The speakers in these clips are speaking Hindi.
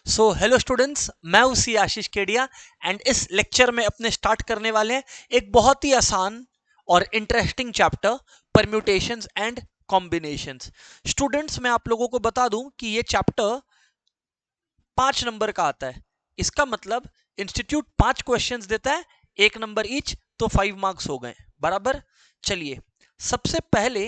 सो हेलो स्टूडेंट्स, मैं हूं सी आशीष केडिया एंड इस लेक्चर में अपने स्टार्ट करने वाले हैं एक बहुत ही आसान और interesting chapter, permutations and combinations. Students, मैं आप लोगों को बता दूं कि ये चैप्टर 5 नंबर का आता है। इसका मतलब इंस्टीट्यूट 5 क्वेश्चंस देता है, 1 नंबर ईच, तो 5 मार्क्स हो गए बराबर। चलिए, सबसे पहले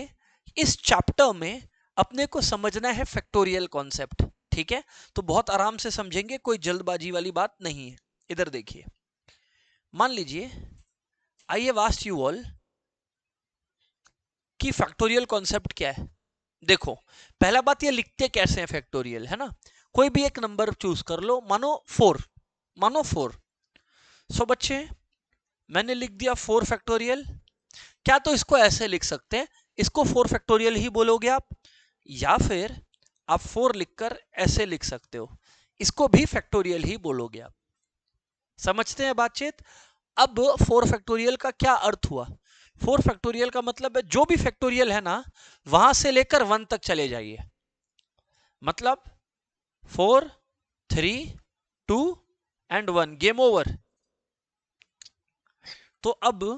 इस चैप्टर में अपने को समझना है फैक्टोरियल कॉन्सेप्ट। ठीक है, तो बहुत आराम से समझेंगे, कोई जल्दबाजी वाली बात नहीं है। इधर देखिए, मान लीजिए I have asked you all कि फैक्टोरियल कॉन्सेप्ट क्या है। देखो, पहला बात ये लिखते कैसे हैं फैक्टोरियल, है ना। कोई भी एक नंबर चूज कर लो, मानो 4, मानो 4। सो बच्चे, मैंने लिख दिया 4 फैक्टोरियल। क्या तो इसको ऐसे लिख सकते हैं, इसको 4 फैक्टोरियल ही बोलोगे आप, या फिर आप 4 लिखकर ऐसे लिख सकते हो, इसको भी फैक्टोरियल ही बोलोगे आप। समझते हैं बातचीत। अब 4 फैक्टोरियल का क्या अर्थ हुआ। 4 फैक्टोरियल का मतलब है जो भी फैक्टोरियल है ना, वहां से लेकर 1 तक चले जाइए। मतलब 4, 3, 2 एंड 1, गेम ओवर। तो अब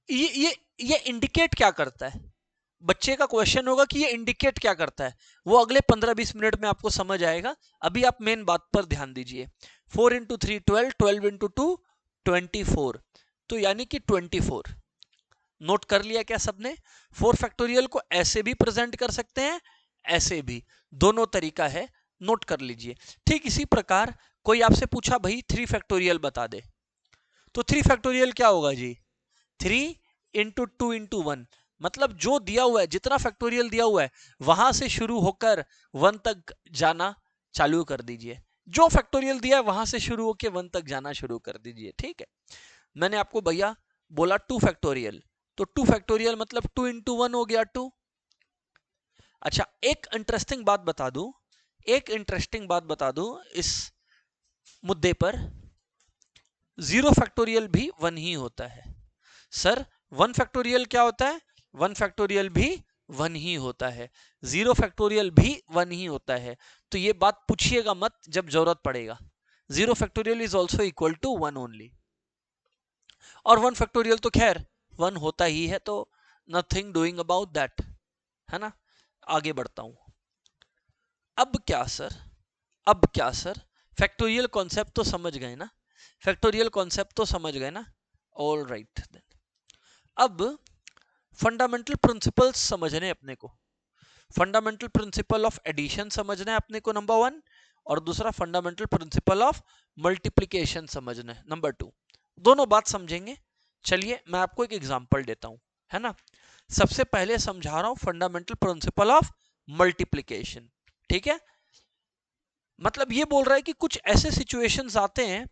ये इंडिकेट क्या करता है, बच्चे का क्वेश्चन होगा कि ये इंडिकेट क्या करता है। वो अगले 15-20 मिनट में आपको समझ आएगा। अभी आप मेन बात पर ध्यान दीजिए। 4 इंटू 3 12, 12 इंटू 2 24, तो यानी कि 24। नोट कर लिया क्या सबने। 4 फैक्टोरियल को ऐसे भी प्रेजेंट कर सकते हैं, ऐसे भी, दोनों तरीका है, नोट कर लीजिए। ठीक इसी प्रकार कोई आपसे पूछा भाई 3 फैक्टोरियल बता दे, तो 3 फैक्टोरियल क्या होगा जी, 3 इंटू 2 इंटू 1। मतलब जो दिया हुआ है, जितना फैक्टोरियल दिया हुआ है, वहां से शुरू होकर 1 तक जाना चालू कर दीजिए। जो फैक्टोरियल दिया है वहां से शुरू होकर 1 तक जाना शुरू कर दीजिए। ठीक है, मैंने आपको भैया बोला 2 फैक्टोरियल, तो 2 फैक्टोरियल मतलब 2 इंटू 1 हो गया 2। अच्छा, एक इंटरेस्टिंग बात बता दूं, एक इंटरेस्टिंग बात बता दूं इस मुद्दे पर, 0 फैक्टोरियल भी 1 ही होता है। सर, 1 फैक्टोरियल क्या होता है, 1 फैक्टोरियल भी 1 ही होता है, 0 फैक्टोरियल भी 1 ही होता है। तो ये बात पूछिएगा मत जब जरूरत पड़ेगा। 0 factorial is also equal to 1 only, और 1 फैक्टोरियल तो खैर 1 होता ही है, तो नथिंग डूइंग अबाउट दैट, है ना। आगे बढ़ता हूं। अब क्या सर, अब क्या सर, फैक्टोरियल कॉन्सेप्ट तो समझ गए ना, फैक्टोरियल कॉन्सेप्ट तो समझ गए ना। ऑल राइट देन, अब फंडामेंटल प्रिंसिपल्स समझने अपने को। फंडामेंटल प्रिंसिपल ऑफ एडिशन समझना है अपने को, नंबर 1। और दूसरा फंडामेंटल प्रिंसिपल ऑफ मल्टीप्लिकेशन समझना है, नंबर 2। दोनों बात समझेंगे। चलिए, मैं आपको एक एग्जांपल देता हूं, है ना। सबसे पहले समझा रहा हूं फंडामेंटल प्रिंसिपल ऑफ मल्टीप्लिकेशन। ठीक है, मतलब ये बोल रहा है कि कुछ ऐसे सिचुएशंस आते हैं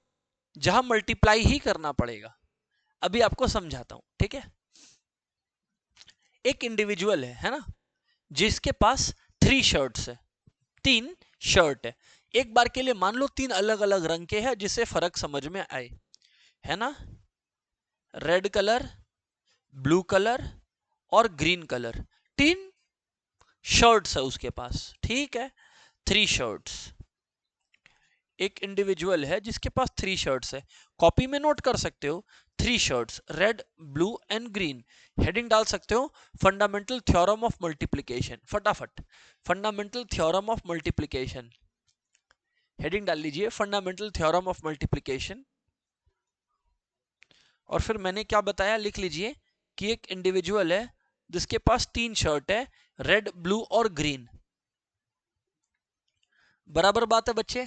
जहां मल्टीप्लाई ही करना पड़ेगा। अभी आपको समझाता हूं, ठीक है। एक इंडिविजुअल है ना, जिसके पास 3 शर्ट्स है, 3 शर्ट है। एक बार के लिए मान लो 3 अलग अलग रंग के हैं, जिससे फर्क समझ में आए, है ना। रेड कलर, ब्लू कलर और ग्रीन कलर, 3 शर्ट्स है उसके पास। ठीक है, 3 शर्ट्स। एक इंडिविजुअल है जिसके पास 3 शर्ट्स है। कॉपी में नोट कर सकते हो, 3 shirts, red blue and green. Heading डाल सकते हो, फंडामेंटल थ्योरम ऑफ मल्टीप्लिकेशन। फटाफट, fundamental theorem of multiplication, heading डाल लीजिए, फंडामेंटल थ्योरम ऑफ मल्टीप्लिकेशन। और फिर मैंने क्या बताया लिख लीजिए, कि एक इंडिविजुअल है जिसके पास 3 शर्ट है, रेड ब्लू और ग्रीन। बराबर बात है बच्चे,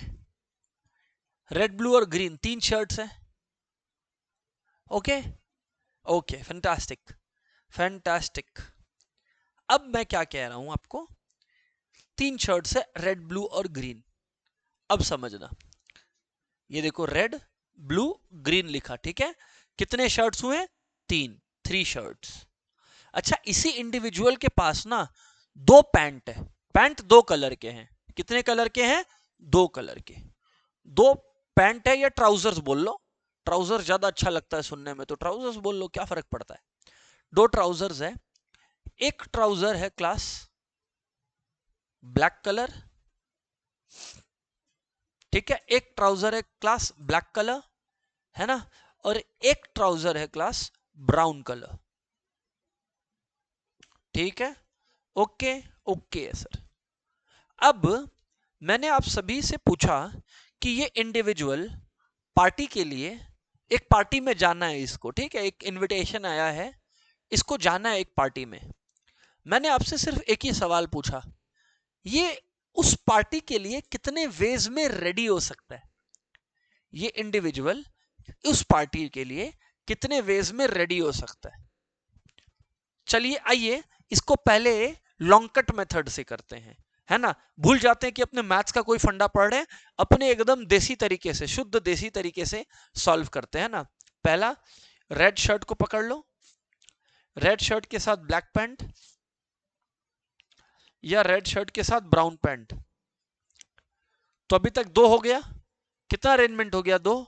रेड ब्लू और ग्रीन 3 शर्ट्स है। Okay, okay, fantastic, fantastic. अब मैं क्या कह रहा हूं आपको, 3 शर्ट्स है, रेड ब्लू और ग्रीन। अब समझना, ये देखो, रेड ब्लू ग्रीन लिखा, ठीक है। कितने शर्ट्स हुए, 3, 3 शर्ट्स। अच्छा, इसी इंडिविजुअल के पास ना 2 पैंट है, पैंट 2 कलर के हैं। कितने कलर के हैं, 2 कलर के। 2 पैंट है, या ट्राउजर्स बोल लो, ट्राउजर ज्यादा अच्छा लगता है सुनने में, तो ट्राउजर्स बोल लो, क्या फर्क पड़ता है। 2 ट्राउजर्स है, एक ट्राउजर है क्लास ब्लैक कलर, ठीक है, एक ट्राउजर है क्लास ब्लैक कलर, है ना, और एक ट्राउजर है क्लास ब्राउन कलर। ठीक है, ओके, ओके है सर। अब मैंने आप सभी से पूछा कि ये इंडिविजुअल पार्टी के लिए, एक पार्टी में जाना है इसको, ठीक है, एक इनविटेशन आया है, इसको जाना है एक पार्टी में। मैंने आपसे सिर्फ एक ही सवाल पूछा, ये उस पार्टी के लिए कितने वेज में रेडी हो सकता है? ये इंडिविजुअल उस पार्टी के लिए कितने वेज में रेडी हो सकता है? चलिए आइए इसको पहले लॉन्ग कट मेथड से करते हैं, है ना। भूल जाते हैं कि अपने मैथ्स का कोई फंडा पढ़ रहे हैं, अपने एकदम देसी तरीके से, शुद्ध देसी तरीके से सॉल्व करते हैं ना। पहला, रेड शर्ट को पकड़ लो, रेड शर्ट के साथ ब्लैक पैंट या रेड शर्ट के साथ ब्राउन पैंट। तो अभी तक दो हो गया, कितना अरेंजमेंट हो गया? दो।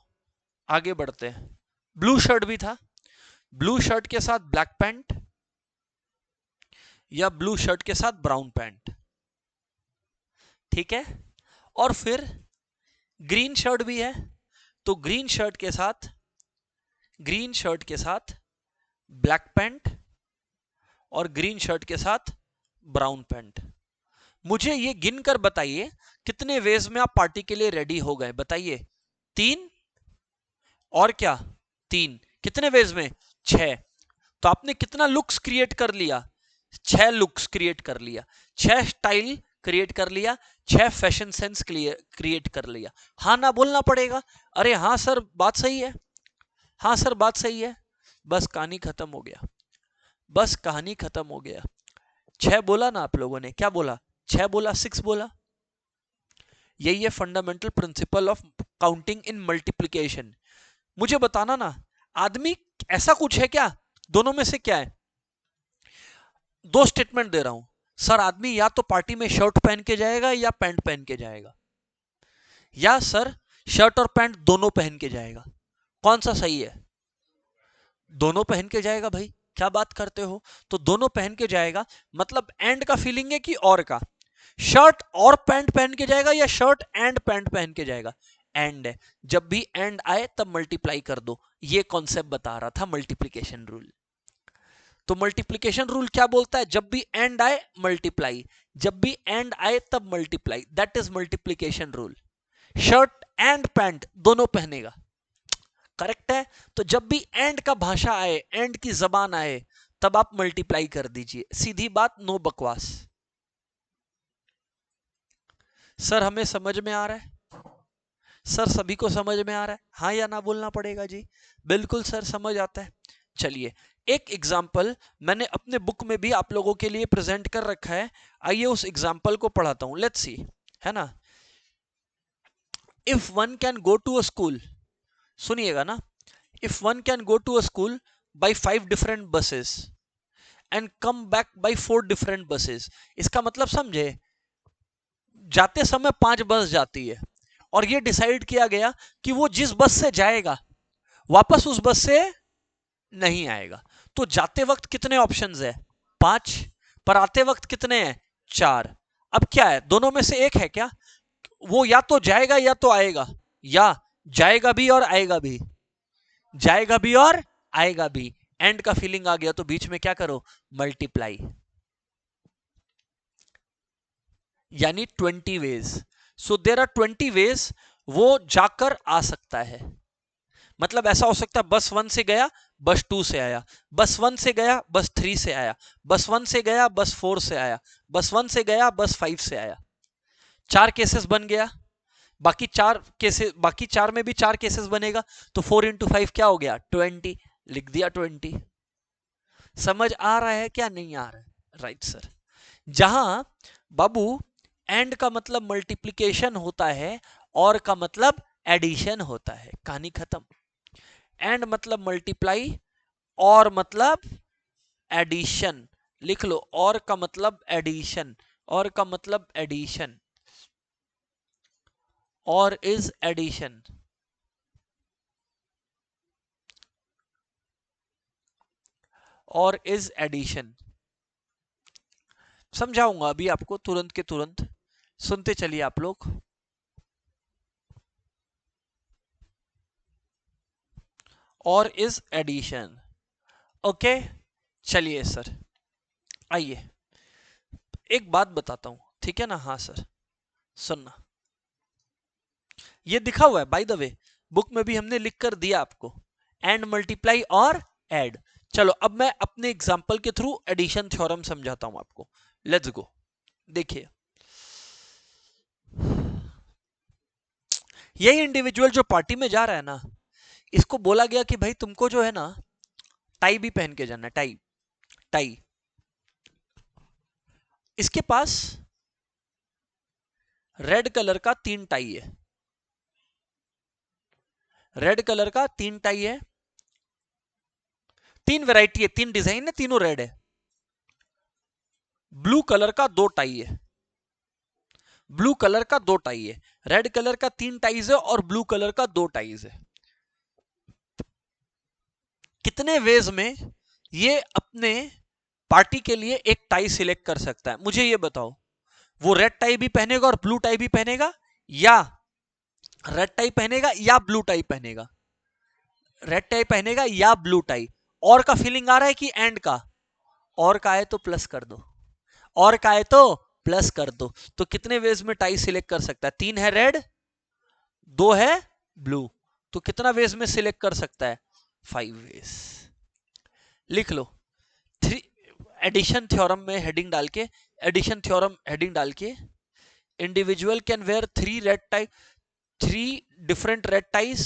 आगे बढ़ते हैं, ब्लू शर्ट भी था, ब्लू शर्ट के साथ ब्लैक पैंट या ब्लू शर्ट के साथ ब्राउन पैंट। ठीक है, और फिर ग्रीन शर्ट भी है, तो ग्रीन शर्ट के साथ ब्लैक पैंट और ग्रीन शर्ट के साथ ब्राउन पैंट। मुझे ये गिनकर बताइए कितने वेज में आप पार्टी के लिए रेडी हो गए? बताइए। 3 और क्या? 3। कितने वेज में? 6। तो आपने कितना लुक्स क्रिएट कर लिया? 6 लुक्स क्रिएट कर लिया, 6 स्टाइल क्रिएट कर लिया, 6 फैशन सेंस क्रिएट कर लिया। हाँ ना बोलना पड़ेगा। अरे हाँ सर बात सही है, हाँ सर बात सही है। बस कहानी खत्म हो गया, बस कहानी खत्म हो गया। 6 बोला ना आप लोगों ने? क्या बोला? 6 बोला, 6 बोला। यही है fundamental principle of counting in multiplication. मुझे बताना ना, आदमी ऐसा कुछ है क्या? दोनों में से क्या है? दो स्टेटमेंट दे रहा हूं सर, आदमी या तो पार्टी में शर्ट पहन के जाएगा या पैंट पहन के जाएगा, या सर शर्ट और पैंट दोनों पहन के जाएगा। कौन सा सही है? दोनों पहन के जाएगा भाई, क्या बात करते हो? तो दोनों पहन के जाएगा, मतलब एंड का फीलिंग है कि और का? शर्ट और पैंट पहन के जाएगा या शर्ट एंड पैंट पहन के जाएगा? एंड है। जब भी एंड आए तब मल्टीप्लाई कर दो, ये कॉन्सेप्ट बता रहा था मल्टीप्लीकेशन रूल। तो मल्टीप्लीकेशन रूल क्या बोलता है? जब भी एंड आए मल्टीप्लाई, जब भी एंड आए तब multiply, that is multiplication rule. Shirt and pant दोनों पहनेगा, करेक्ट है। तो जब भी एंड का भाषा आए, एंड की जबान आए, तब आप मल्टीप्लाई कर दीजिए, सीधी बात, नो बकवास। सर हमें समझ में आ रहा है? सर सभी को समझ में आ रहा है? हाँ या ना बोलना पड़ेगा जी। बिल्कुल सर समझ आता है। चलिए एक एग्जाम्पल मैंने अपने बुक में भी आप लोगों के लिए प्रेजेंट कर रखा है, आइए उस एग्जाम्पल को पढ़ाता हूं, लेट्स सी, है ना। If one can go to a school, सुनिएगा ना, if one can go to a school by 5 different buses and come back by 4 different buses. इसका मतलब समझे, जाते समय 5 बस जाती है और ये डिसाइड किया गया कि वो जिस बस से जाएगा वापस उस बस से नहीं आएगा। तो जाते वक्त कितने ऑप्शंस है? 5। पर आते वक्त कितने हैं? 4। अब क्या है, दोनों में से एक है क्या? वो या तो जाएगा या तो आएगा, या जाएगा भी और आएगा भी, जाएगा भी और आएगा भी। एंड का फीलिंग आ गया तो बीच में क्या करो? मल्टीप्लाई, यानी 20 ways. So there are 20 ways वो जाकर आ सकता है। मतलब ऐसा हो सकता है बस 1 से गया, बस 2 से आया, बस 1 से गया, बस 3 से आया, बस 1 से गया, बस 4 से आया, बस 1 से गया, बस 5 से आया। 4 केसेस बन गया। बाकी 4 केसेस, बाकी 4 में भी 4 केसेस बनेगा, तो 4 इंटू 5 क्या हो गया? 20। लिख दिया 20। समझ आ रहा है क्या? नहीं आ रहा है? Right sir. जहां बाबू एंड का मतलब मल्टीप्लिकेशन होता है और का मतलब एडिशन होता है, कहानी खत्म। एंड मतलब मल्टीप्लाई और मतलब एडिशन, लिख लो, और का मतलब एडिशन, और का मतलब एडिशन, और इज एडिशन, और इज एडिशन। समझाऊंगा अभी आपको तुरंत के तुरंत, सुनते चलिए आप लोग। और इज एडिशन। ओके, चलिए सर, आइए एक बात बताता हूं, ठीक है ना। हाँ सर, सुनना, ये दिखा हुआ है बाय द वे, बुक में भी हमने लिख कर दिया आपको, एंड मल्टीप्लाई और ऐड। चलो अब मैं अपने एग्जांपल के थ्रू एडिशन थ्योरम समझाता हूं आपको। Let's go. देखिए, यही इंडिविजुअल जो पार्टी में जा रहा है ना, इसको बोला गया कि भाई तुमको जो है ना टाई भी पहन के जाना है, टाई टाई। इसके पास रेड कलर का 3 टाई है, रेड कलर का 3 टाई है, 3 वैरायटी है, 3 डिजाइन है, तीनों रेड है। ब्लू कलर का 2 टाई है, ब्लू कलर का 2 टाई है, रेड कलर का 3 टाइज है और ब्लू कलर का 2 टाइज है। कितने वेज में ये अपने पार्टी के लिए एक टाई सिलेक्ट कर सकता है, मुझे ये बताओ। वो रेड टाई भी पहनेगा और ब्लू टाई भी पहनेगा, या रेड टाई पहनेगा या ब्लू टाई पहनेगा, रेड टाई पहनेगा या ब्लू टाई। और का फीलिंग आ रहा है कि एंड का, और का है तो प्लस कर दो, और का है तो प्लस कर दो। तो कितने वेज में टाई सिलेक्ट कर सकता है? 3 है रेड, 2 है ब्लू, तो कितना वेज में सिलेक्ट कर सकता है? 5 वेज। लिख लो, 3 एडिशन थ्योरम में हेडिंग डाल के, एडिशन थ्योरम हेडिंग डाल के, individual can wear 3 red tie, 3 different red ties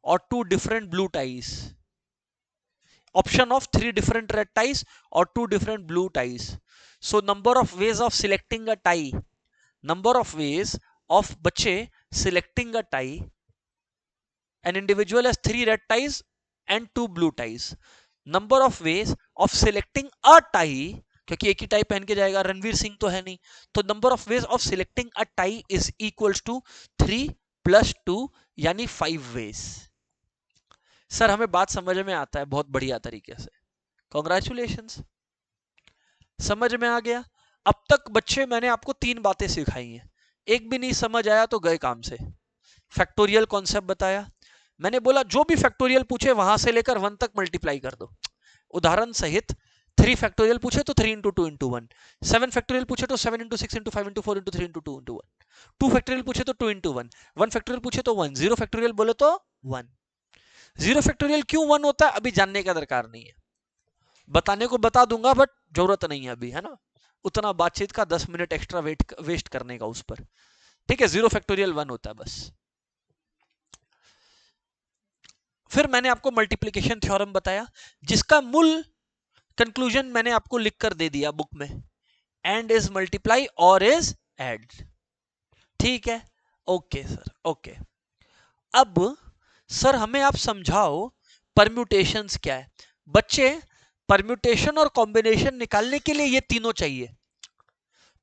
or 2 different blue ties. Option of 3 different red ties or 2 different blue ties. So number of ways of selecting a tie, number of ways of बच्चे selecting a tie. An individual has 3 red ties and 2 blue ties. Number of ways of selecting a tie, क्योंकि एक ही टाई पहन के जाएगा, रणवीर सिंह तो है नहीं, तो number of ways of selecting a tie is equals to 3 + 2 यानी 5 वेज। सर हमें बात समझ में आता है बहुत बढ़िया तरीके से, कॉन्ग्रेचुलेशंस, समझ में आ गया। अब तक बच्चे मैंने आपको 3 बातें सिखाई हैं, एक भी नहीं समझ आया तो गए काम से। फैक्टोरियल कॉन्सेप्ट बताया, मैंने बोला जो भी फैक्टोरियल पूछे वहां से लेकर 1 तक मल्टीप्लाई कर दो, उदाहरण सहित। 3 फैक्टोरियल पूछे तो 3 × 2 × 1, 7 फैक्टोरियल पूछे तो 7 × 6 × 5 × 4 × 3 × 2 × 1, 2 फैक्टोरियल पूछे तो 2 × 1, 1 फैक्टोरियल पूछे तो 1, 0 फैक्टोरियल बोले तो 1। 0 फैक्टोरियल क्यों 1 होता है अभी जानने का दरकार नहीं है, बताने को बता दूंगा बट जरूरत नहीं है अभी, है ना, उतना बातचीत का 10 मिनट एक्स्ट्रा वेस्ट करने का उस पर। ठीक है, 0 फैक्टोरियल 1 होता है बस। फिर मैंने आपको मल्टीप्लिकेशन थ्योरम बताया, जिसका मूल कंक्लूजन मैंने आपको लिखकर दे दिया बुक में, एंड इज मल्टीप्लाई और इज एड। ठीक है, ओके सर, ओके। अब सर हमें आप समझाओ परम्यूटेशंस क्या है। बच्चे, परम्यूटेशन और कॉम्बिनेशन निकालने के लिए ये तीनों चाहिए,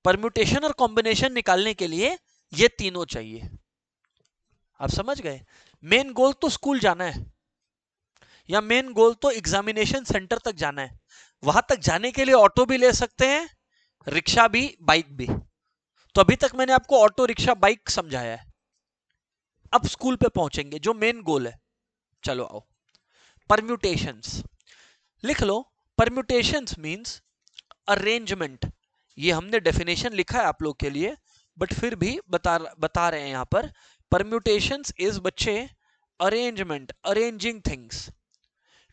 परम्यूटेशन और कॉम्बिनेशन निकालने के लिए ये तीनों चाहिए। आप समझ गए? मेन गोल तो स्कूल जाना है, या मेन गोल तो एग्जामिनेशन सेंटर तक जाना है। वहां तक जाने के लिए ऑटो भी ले सकते हैं, रिक्शा भी, बाइक भी। तो अभी तक मैंने आपको ऑटो, रिक्शा, बाइक समझाया है, अब स्कूल पे पहुंचेंगे जो मेन गोल है। चलो आओ, परम्यूटेशंस लिख लो। परम्यूटेशंस मींस अरेंजमेंट, ये हमने डेफिनेशन लिखा है आप लोग के लिए, बट फिर भी बता रहे हैं यहां पर। परम्यूटेशंस इज बच्चे arrangement, arranging things.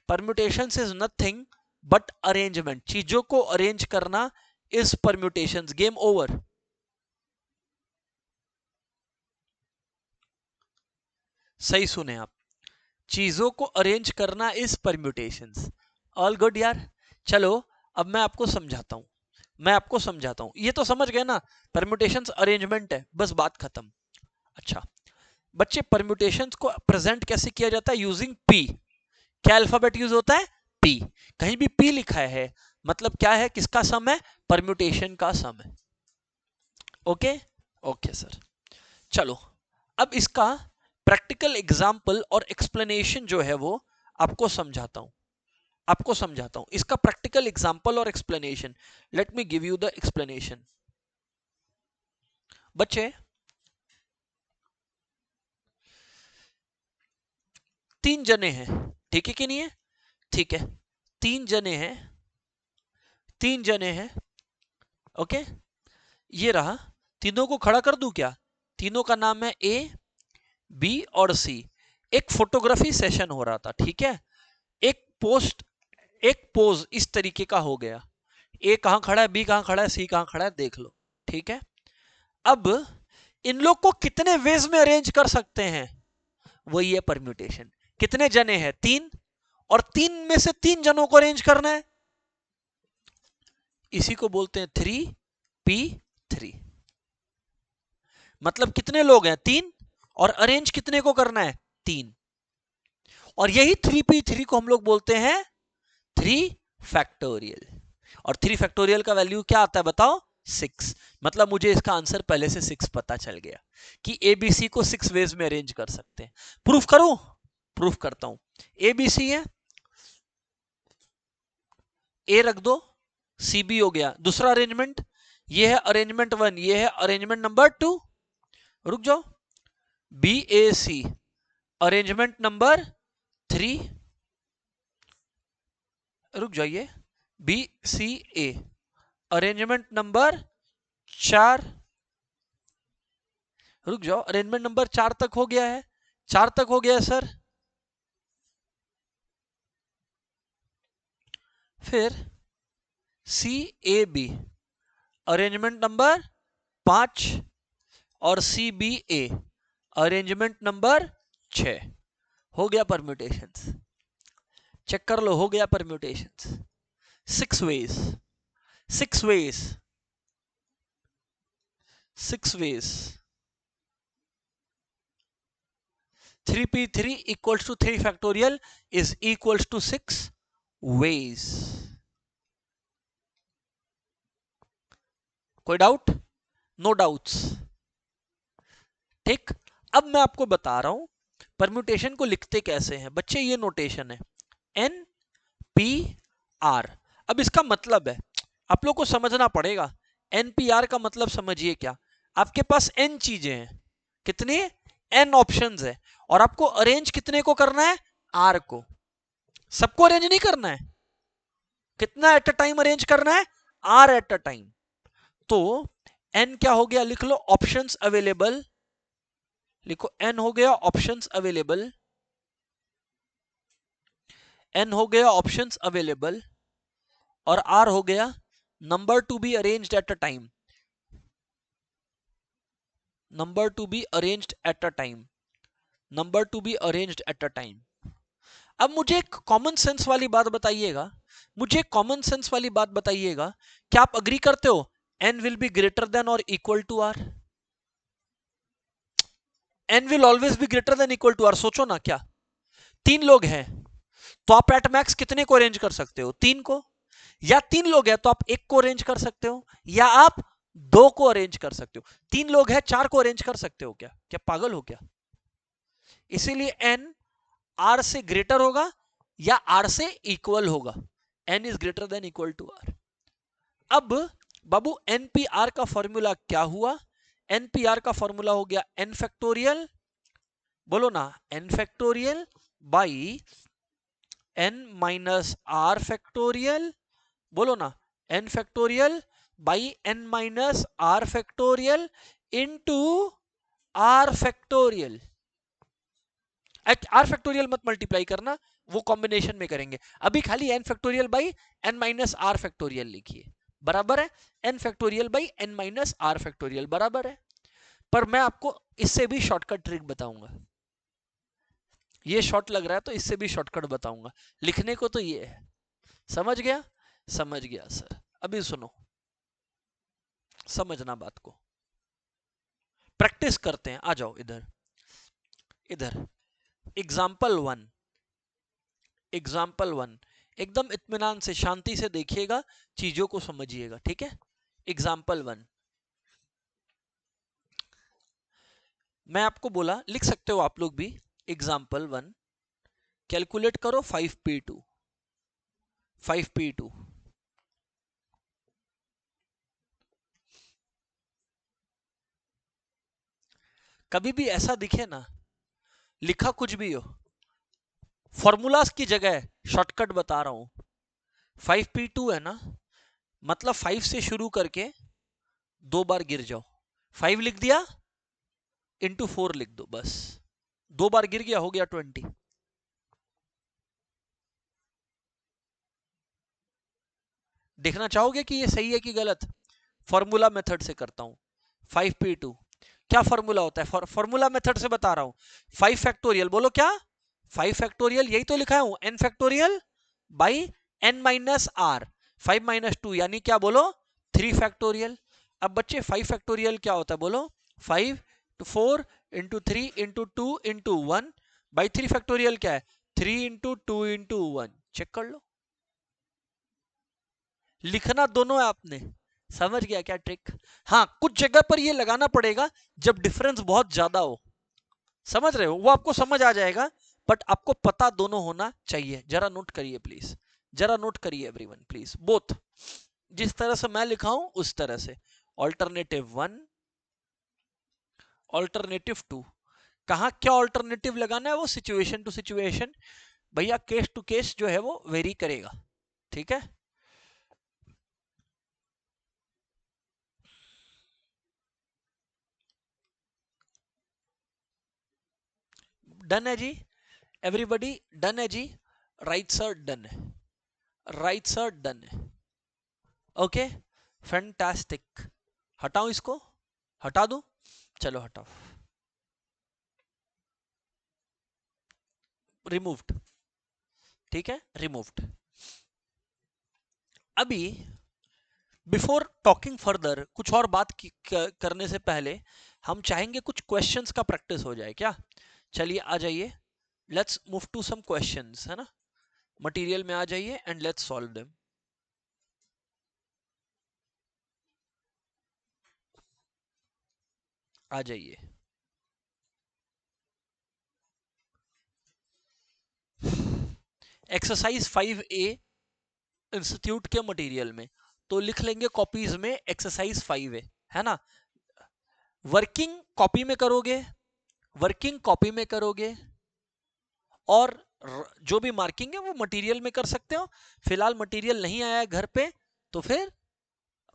Permutations is nothing but arrangement, चीजों को अरेंज करना इज परम्यूटेशंस। Game over. सही सुने आप, चीजों को अरेंज करना इज परम्यूटेशंस। ऑल गुड यार। चलो अब मैं आपको समझाता हूं, मैं आपको समझाता हूं, ये तो समझ गए ना, परम्यूटेशंस अरेंजमेंट है, बस बात खत्म। अच्छा बच्चे, परम्यूटेशंस को प्रेजेंट कैसे किया जाता है? Using P. क्या अल्फाबेट यूज होता है? पी। कहीं भी पी लिखा है मतलब क्या है, किसका सम है? परम्यूटेशन का सम है। Okay, okay sir. चलो अब इसका प्रैक्टिकल एग्जाम्पल और एक्सप्लेनेशन जो है वो आपको समझाता हूं, आपको समझाता हूं इसका प्रैक्टिकल एग्जाम्पल और explanation. Let me give you the explanation. बच्चे, 3 जने हैं, ठीक है कि नहीं है? ठीक है, तीन जने हैं, तीन जने हैं, ओके, ये रहा, तीनों को खड़ा कर दूं क्या? तीनों का नाम है ए, बी और सी। एक फोटोग्राफी सेशन हो रहा था, ठीक है, एक पोज इस तरीके का हो गया, ए कहां खड़ा है, बी कहां खड़ा है, सी कहां खड़ा है, देख लो, ठीक है। अब इन लोग को कितने वेज में अरेंज कर सकते हैं, वही है परम्यूटेशन। कितने जने हैं? तीन, और तीन में से तीन जनों को अरेंज करना है, इसी को बोलते हैं 3p3। मतलब कितने लोग हैं? तीन, और अरेंज कितने को करना है? तीन। और यही 3p3 को हम लोग बोलते हैं 3 फैक्टोरियल। और 3 फैक्टोरियल का वैल्यू क्या आता है बताओ? 6। मतलब मुझे इसका आंसर पहले से 6 पता चल गया कि एबीसी को 6 वेज में अरेंज कर सकते हैं। प्रूफ करूं? प्रूफ करता हूं। एबीसी है, ए रख दो, सी बी हो गया। दूसरा अरेंजमेंट, ये है अरेंजमेंट 1, ये है अरेंजमेंट नंबर 2। रुक जाओ, बी ए सी अरेंजमेंट नंबर 3, रुक जाइए, बी सी ए अरेंजमेंट नंबर 4, रुक जाओ, अरेंजमेंट नंबर 4 तक हो गया है, 4 तक हो गया है सर। फिर C A B arrangement number 5 और C B A arrangement number 6। हो गया परम्यूटेशंस, चेक कर लो, हो गया permutations. 6 ways, 6 ways, 6 ways. 3p3 equals to 3 factorial is equals to 6 ways. कोई डाउट? नो डाउट्स, ठीक। अब मैं आपको बता रहा हूं परम्यूटेशन को लिखते कैसे हैं बच्चे। ये नोटेशन है एन पी आर। अब इसका मतलब है, आप लोग को समझना पड़ेगा। एन पी आर का मतलब समझिए क्या, आपके पास एन चीजें हैं, कितनी? एन ऑप्शंस है, और आपको अरेंज कितने को करना है? आर को। सबको अरेंज नहीं करना है, कितना एट अ टाइम अरेंज करना है? R at a time. तो एन क्या हो गया, लिख लो ऑप्शंस अवेलेबल, लिखो एन हो गया ऑप्शंस अवेलेबल, एन हो गया ऑप्शंस अवेलेबल, और आर हो गया number to be arranged eight a time, number to be arranged eight a time, number to be arranged eight a time. अब मुझे एक कॉमन सेंस वाली बात बताइएगा, मुझे कॉमन सेंस वाली बात बताइएगा, क्या आप अग्री करते हो n will be greater than और equal to R? n will always be greater than equal to R. सोचो ना, क्या तीन लोग हैं तो आप एट मैक्स कितने को अरेंज कर सकते हो? तीन को। या तीन लोग हैं तो आप एक को अरेंज कर सकते हो, या आप दो को अरेंज कर सकते हो। तीन लोग हैं, चार को अरेंज कर सकते हो क्या? क्या पागल हो क्या? इसीलिए n आर से ग्रेटर होगा या आर से इक्वल होगा, n is greater than equal to R. अब बाबू एनपीआर का फॉर्मूला क्या हुआ? एनपीआर का फॉर्मूला हो गया एन फैक्टोरियल, बोलो ना, N factorial by N minus R factorial, बोलो ना, N factorial by N minus R factorial into R factorial. R factorial मत मल्टीप्लाई करना, वो कॉम्बिनेशन में करेंगे। अभी खाली N factorial by N minus R factorial लिखिए, बराबर है N factorial by N minus R factorial, बराबर है। पर मैं आपको इससे भी शॉर्टकट ट्रिक बताऊंगा, ये शॉर्ट लग रहा है तो इससे भी शॉर्टकट बताऊंगा। लिखने को तो ये है, समझ गया? समझ गया सर। अभी सुनो, समझना बात को, प्रैक्टिस करते हैं। आ जाओ इधर, इधर एग्जाम्पल 1, एग्जाम्पल 1 एकदम इत्मीनान से शांति से देखिएगा, चीजों को समझिएगा, ठीक है। एग्जाम्पल 1 मैं आपको बोला, लिख सकते हो आप लोग भी। एग्जाम्पल 1 कैलकुलेट करो 5p2, 5p2 कभी भी ऐसा दिखे ना, लिखा कुछ भी हो, फॉर्मूलाज की जगह शॉर्टकट बता रहा हूं। 5p2 है ना, मतलब 5 से शुरू करके 2 बार गिर जाओ। 5 लिख दिया, इंटू 4 लिख दो, बस 2 बार गिर गया, हो गया 20। देखना चाहोगे कि ये सही है कि गलत? फॉर्मूला मेथड से करता हूं। 5p2 क्या फॉर्मूला होता है? फॉर्मूला मेथड से बता रहा हूं। 5 फैक्टोरियल, बोलो क्या? 5 फैक्टोरियल, यही तो लिखा हूं, n factorial by n minus R. 5 minus 2 यानी क्या, बोलो? 3 फैक्टोरियल। अब बच्चे 5 फैक्टोरियल क्या होता है, बोलो? 5 to 4 into 3 into 2 into 1 by 3 factorial क्या है? 3 इंटू 2 इंटू 1। चेक कर लो, लिखना दोनों है आपने। समझ गया क्या ट्रिक? हाँ, कुछ जगह पर ये लगाना पड़ेगा जब डिफरेंस बहुत ज्यादा हो, समझ रहे हो, वो आपको समझ आ जाएगा, बट आपको पता दोनों होना चाहिए। जरा नोट करिए प्लीज, जरा नोट करिए एवरीवन प्लीज, बोथ जिस तरह से मैं लिखा हूं उस तरह से। Alternative 1, alternative 2। कहां क्या ऑल्टरनेटिव लगाना है, वो सिचुएशन टू सिचुएशन, भैया केस टू केस जो है वो वेरी करेगा, ठीक है? डन है जी, एवरीबॉडी डन है जी? राइट सर डन है, राइट सर डन है, ओके फैंटास्टिक। हटाऊं इसको, हटा दूं? चलो हटाओ, रिमूव्ड, ठीक है, रिमूव्ड। अभी बिफोर टॉकिंग फर्दर, कुछ और बात करने से पहले हम चाहेंगे कुछ क्वेश्चंस का प्रैक्टिस हो जाए क्या? चलिए आ जाइए, let's move to some questions, है ना? मटेरियल में आ जाइए एंड लेट्स सॉल्व देम। आ जाइए, एक्सरसाइज 5A इंस्टीट्यूट के मटेरियल में, तो लिख लेंगे कॉपीज में एक्सरसाइज 5A, है ना? वर्किंग कॉपी में करोगे, वर्किंग कॉपी में करोगे, और जो भी मार्किंग है वो मटेरियल में कर सकते हो। फिलहाल मटेरियल नहीं आया है घर पे, तो फिर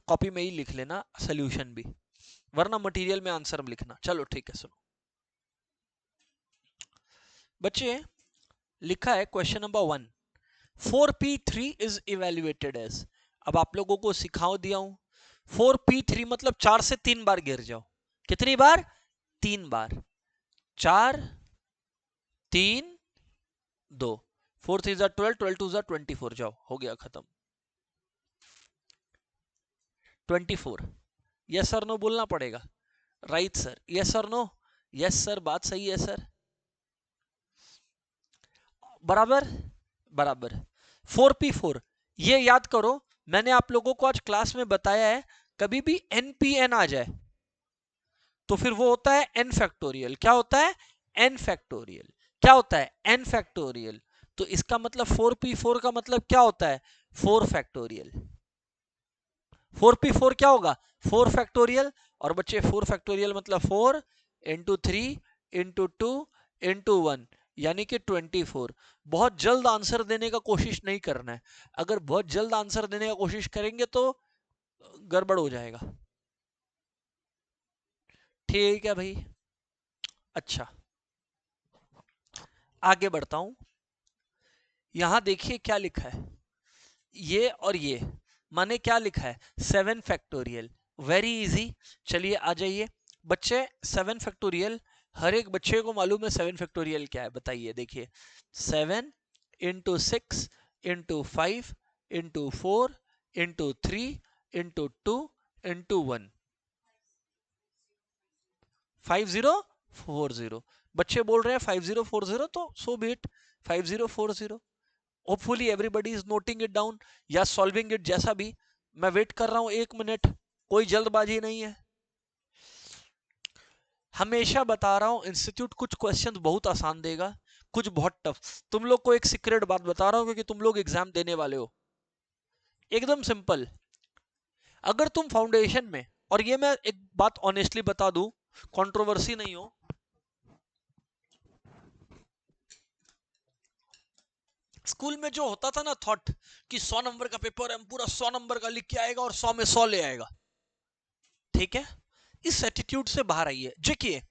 कॉपी में ही लिख लेना सोल्यूशन भी, वरना मटेरियल में आंसर में लिखना। चलो ठीक है, सुनो बच्चे, लिखा है question number 1, 4p3 is evaluated as. अब आप लोगों को सिखाओ दिया हूं, 4p3 मतलब 4 से 3 बार गिर जाओ। कितनी बार? 3 बार। 4 3 2, 4 3 12, 12 2 24, जाओ हो गया खत्म। 24, यस सर नो बोलना पड़ेगा। Right sir, yes sir no, yes sir, बात सही है सर, बराबर बराबर। 4p4, ये याद करो, मैंने आप लोगों को आज क्लास में बताया है, कभी भी npn आ जाए तो फिर वो होता है n फैक्टोरियल। क्या होता है? n factorial. क्या होता है? n factorial. तो इसका मतलब 4p4 का मतलब क्या होता है? 4 फैक्टोरियल। 4p4 क्या होगा? 4 फैक्टोरियल। और बच्चे 4 फैक्टोरियल मतलब 4 इंटू 3 इंटू 2 इंटू 1, यानी कि 24। बहुत जल्द आंसर देने का कोशिश नहीं करना है, अगर बहुत जल्द आंसर देने का कोशिश करेंगे तो गड़बड़ हो जाएगा। ठीक है भाई, अच्छा आगे बढ़ता हूं। यहां देखिए क्या लिखा है, ये और ये, माने क्या लिखा है? 7 फैक्टोरियल, वेरी इजी। चलिए आ जाइए बच्चे, 7 फैक्टोरियल, हर एक बच्चे को मालूम है 7 फैक्टोरियल क्या है, बताइए। देखिए 7 into 6 into 5 into 4 into 3 into 2 into 1, 5040। बच्चे बोल रहे हैं 5040, तो so beat 5040। Hopefully everybody is noting it down या सॉल्विंग इट, जैसा भी। मैं वेट कर रहा हूं 1 मिनट, कोई जल्दबाजी नहीं है। हमेशा बता रहा हूं, इंस्टीट्यूट कुछ क्वेश्चंस बहुत आसान देगा, कुछ बहुत टफ। तुम लोग को एक सीक्रेट बात बता रहा हूं, क्योंकि तुम लोग एग्जाम देने वाले हो। एकदम सिंपल, अगर तुम फाउंडेशन में, और ये मैं एक बात ऑनेस्टली बता दूं, कंट्रोवर्सी नहीं हो, स्कूल में जो होता था ना थॉट कि 100 नंबर का पेपर है, हम पूरा 100 नंबर का लिख के आएगा और 100 में 100 ले आएगा, ठीक है, इस एटीट्यूड से बाहर आइए। देखिए,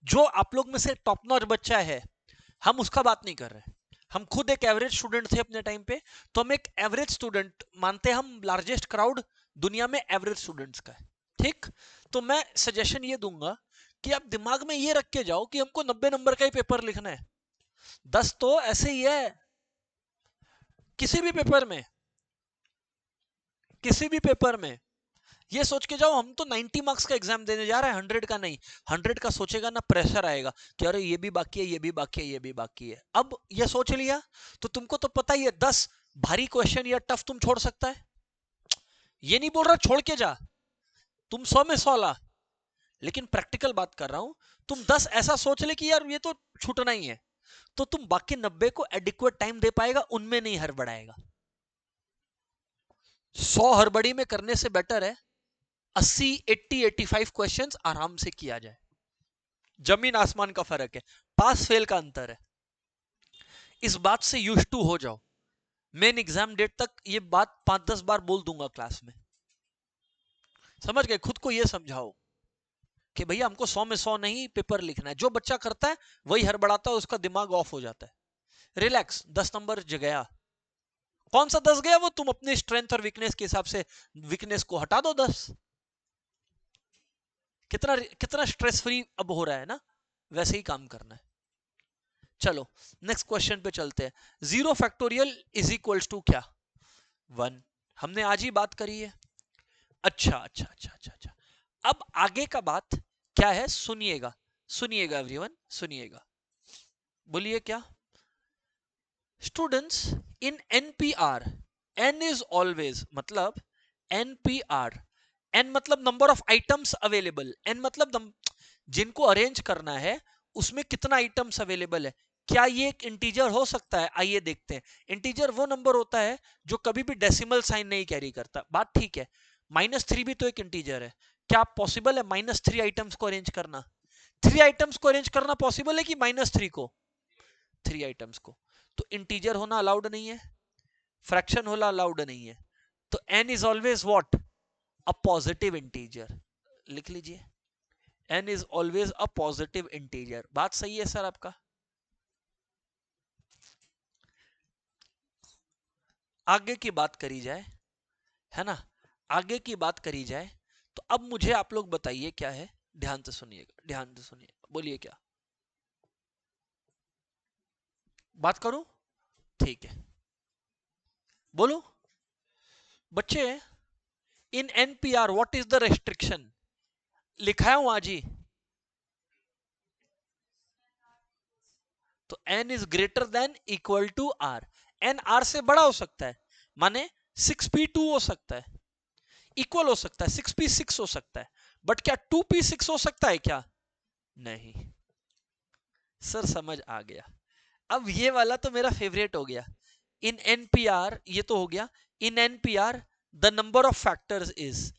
जो आप लोग में से टॉप नॉच बच्चा है, हम उसका बात नहीं कर रहे। हम खुद एक एवरेज स्टूडेंट थे अपने टाइम पे, तो हम एक एवरेज स्टूडेंट मानते हैं, हम लार्जेस्ट क्राउड दुनिया में एवरेज स्टूडेंट्स का है, ठीक। तो मैं सजेशन ये दूंगा कि आप दिमाग में ये रख के जाओ कि हमको 90 नंबर का ही पेपर लिखना है। 10 तो ऐसे ही है, किसी भी पेपर में, किसी भी पेपर में ये सोच के जाओ हम तो 90 मार्क्स का एग्जाम देने जा रहे हैं, 100 का नहीं। 100 का सोचेगा ना, प्रेशर आएगा कि अरे ये भी बाकी है, ये भी बाकी है, ये भी बाकी है। अब ये सोच लिया तो तुमको तो पता ही है 10 भारी क्वेश्चन या टफ तुम छोड़ सकता है। ये नहीं बोल रहा छोड़ के जा, तुम 100 में 100 ला, लेकिन प्रैक्टिकल बात कर रहा हूं। तुम 10 ऐसा सोच ले कि यार ये तो छूटना ही है, तो तुम बाकी 90 को एडिक्वेट टाइम दे पाएगा, उनमें नहीं हड़बड़ाएगा। 100 हड़बड़ी में करने से बेटर है 80, 80, 85 क्वेश्चंस आराम से किया जाए। जमीन आसमान का फर्क है, पास फेल का अंतर है। इस बात से यूज टू हो जाओ। मेन एग्जाम डेट तक ये बात 5-10 बार बोल दूंगा क्लास में, समझ गए। खुद को ये समझाओ कि भैया हमको 100 में 100 नहीं पेपर लिखना है। जो बच्चा करता है वही हड़बड़ाता है, उसका दिमाग ऑफ हो जाता है। रिलैक्स, 10 नंबर गया, कौन सा 10 गया, वो तुम अपने स्ट्रेंथ और वीकनेस के हिसाब से वीकनेस को हटा दो 10। कितना कितना स्ट्रेस फ्री अब हो रहा है ना, वैसे ही काम करना है। चलो नेक्स्ट क्वेश्चन पे चलते हैं। 0 फैक्टोरियल इज इक्वल्स टू क्या? 1। हमने आज ही बात करी है। अच्छा अच्छा अच्छा अच्छा अच्छा, अब आगे का बात क्या है, सुनिएगा, सुनिएगा एवरीवन, सुनिएगा। बोलिए क्या? Students, in NPR N is always, मतलब एनपीआर, एन मतलब number of items available, N मतलब जिनको अरेंज करना है उसमें कितना आइटम्स अवेलेबल है। क्या ये एक इंटीजर हो सकता है? आइए देखते हैं। इंटीजर वो नंबर होता है जो कभी भी डेसिमल साइन नहीं कैरी करता, बात ठीक है। -3 भी तो एक इंटीजर है। क्या पॉसिबल है -3 आइटम्स को अरेंज करना? 3 आइटम्स को अरेंज करना पॉसिबल है कि -3 को? 3 आइटम्स को। तो इंटीजर होना अलाउड नहीं है, फ्रैक्शन होना अलाउड नहीं है। तो n is always what? A positive integer. लिख लीजिए, n is always a positive integer. बात सही है सर आपका? आगे की बात करी जाए, है ना, आगे की बात करी जाए, तो अब मुझे आप लोग बताइए क्या है। ध्यान से सुनिएगा, ध्यान से सुनिएगा, बोलिए क्या बात करूं? ठीक है, बोलो बच्चे। In NPR what is the restriction? लिखा है आज ही। तो n is greater than equal to r। n r से बड़ा हो सकता है, माने 6p2 हो सकता है, इक्वल हो सकता है, 6p6 हो सकता है, बट क्या 2p6 हो सकता है क्या? नहीं। सर समझ आ गया। अब ये वाला तो मेरा फेवरेट हो गया। इन एनपीआर, ये तो हो गया। In NPR the number of factors is.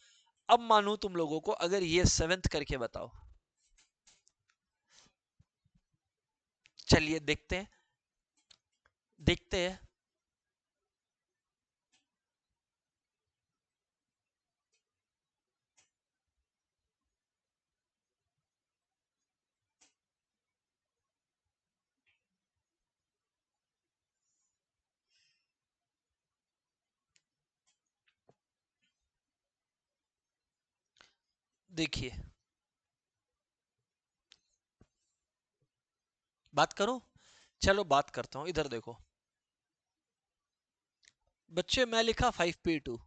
अब मानू तुम लोगों को, अगर ये 7th करके बताओ। चलिए देखते हैं, देखते हैं। देखिए, बात करो, चलो बात करता हूं, इधर देखो बच्चे। मैं लिखा 5p2।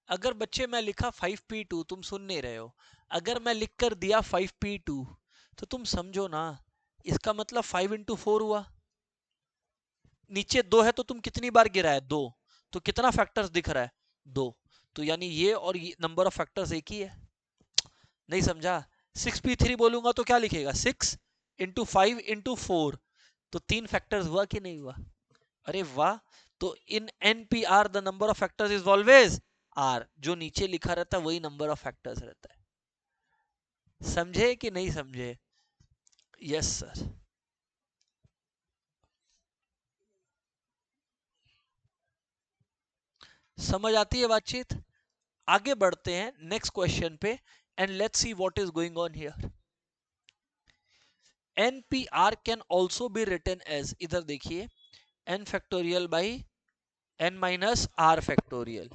अगर बच्चे मैं लिखा 5p2, तुम सुन नहीं रहे हो। अगर मैं लिख कर दिया 5p2, तो तुम समझो ना, इसका मतलब 5 × 4 हुआ। नीचे 2 है तो तुम कितनी बार गिरा है? 2। तो कितना फैक्टर्स दिख रहा है? 2। तो यानी ये और ये नंबर ऑफ फैक्टर्स एक ही है। नहीं समझा? 6p3 बोलूंगा तो क्या लिखेगा? 6 × 5 × 4। तो 3 फैक्टर्स हुआ कि नहीं हुआ? अरे वाह। तो in NPR the number of factors is always R. जो नीचे लिखा रहता है वही नंबर ऑफ फैक्टर्स रहता है। समझे कि नहीं समझे? Yes sir. समझ आती है बातचीत? आगे बढ़ते हैं नेक्स्ट क्वेश्चन पे and let's see what is going on here. NPR can also be written as, इधर देखिए, n factorial by n minus R factorial.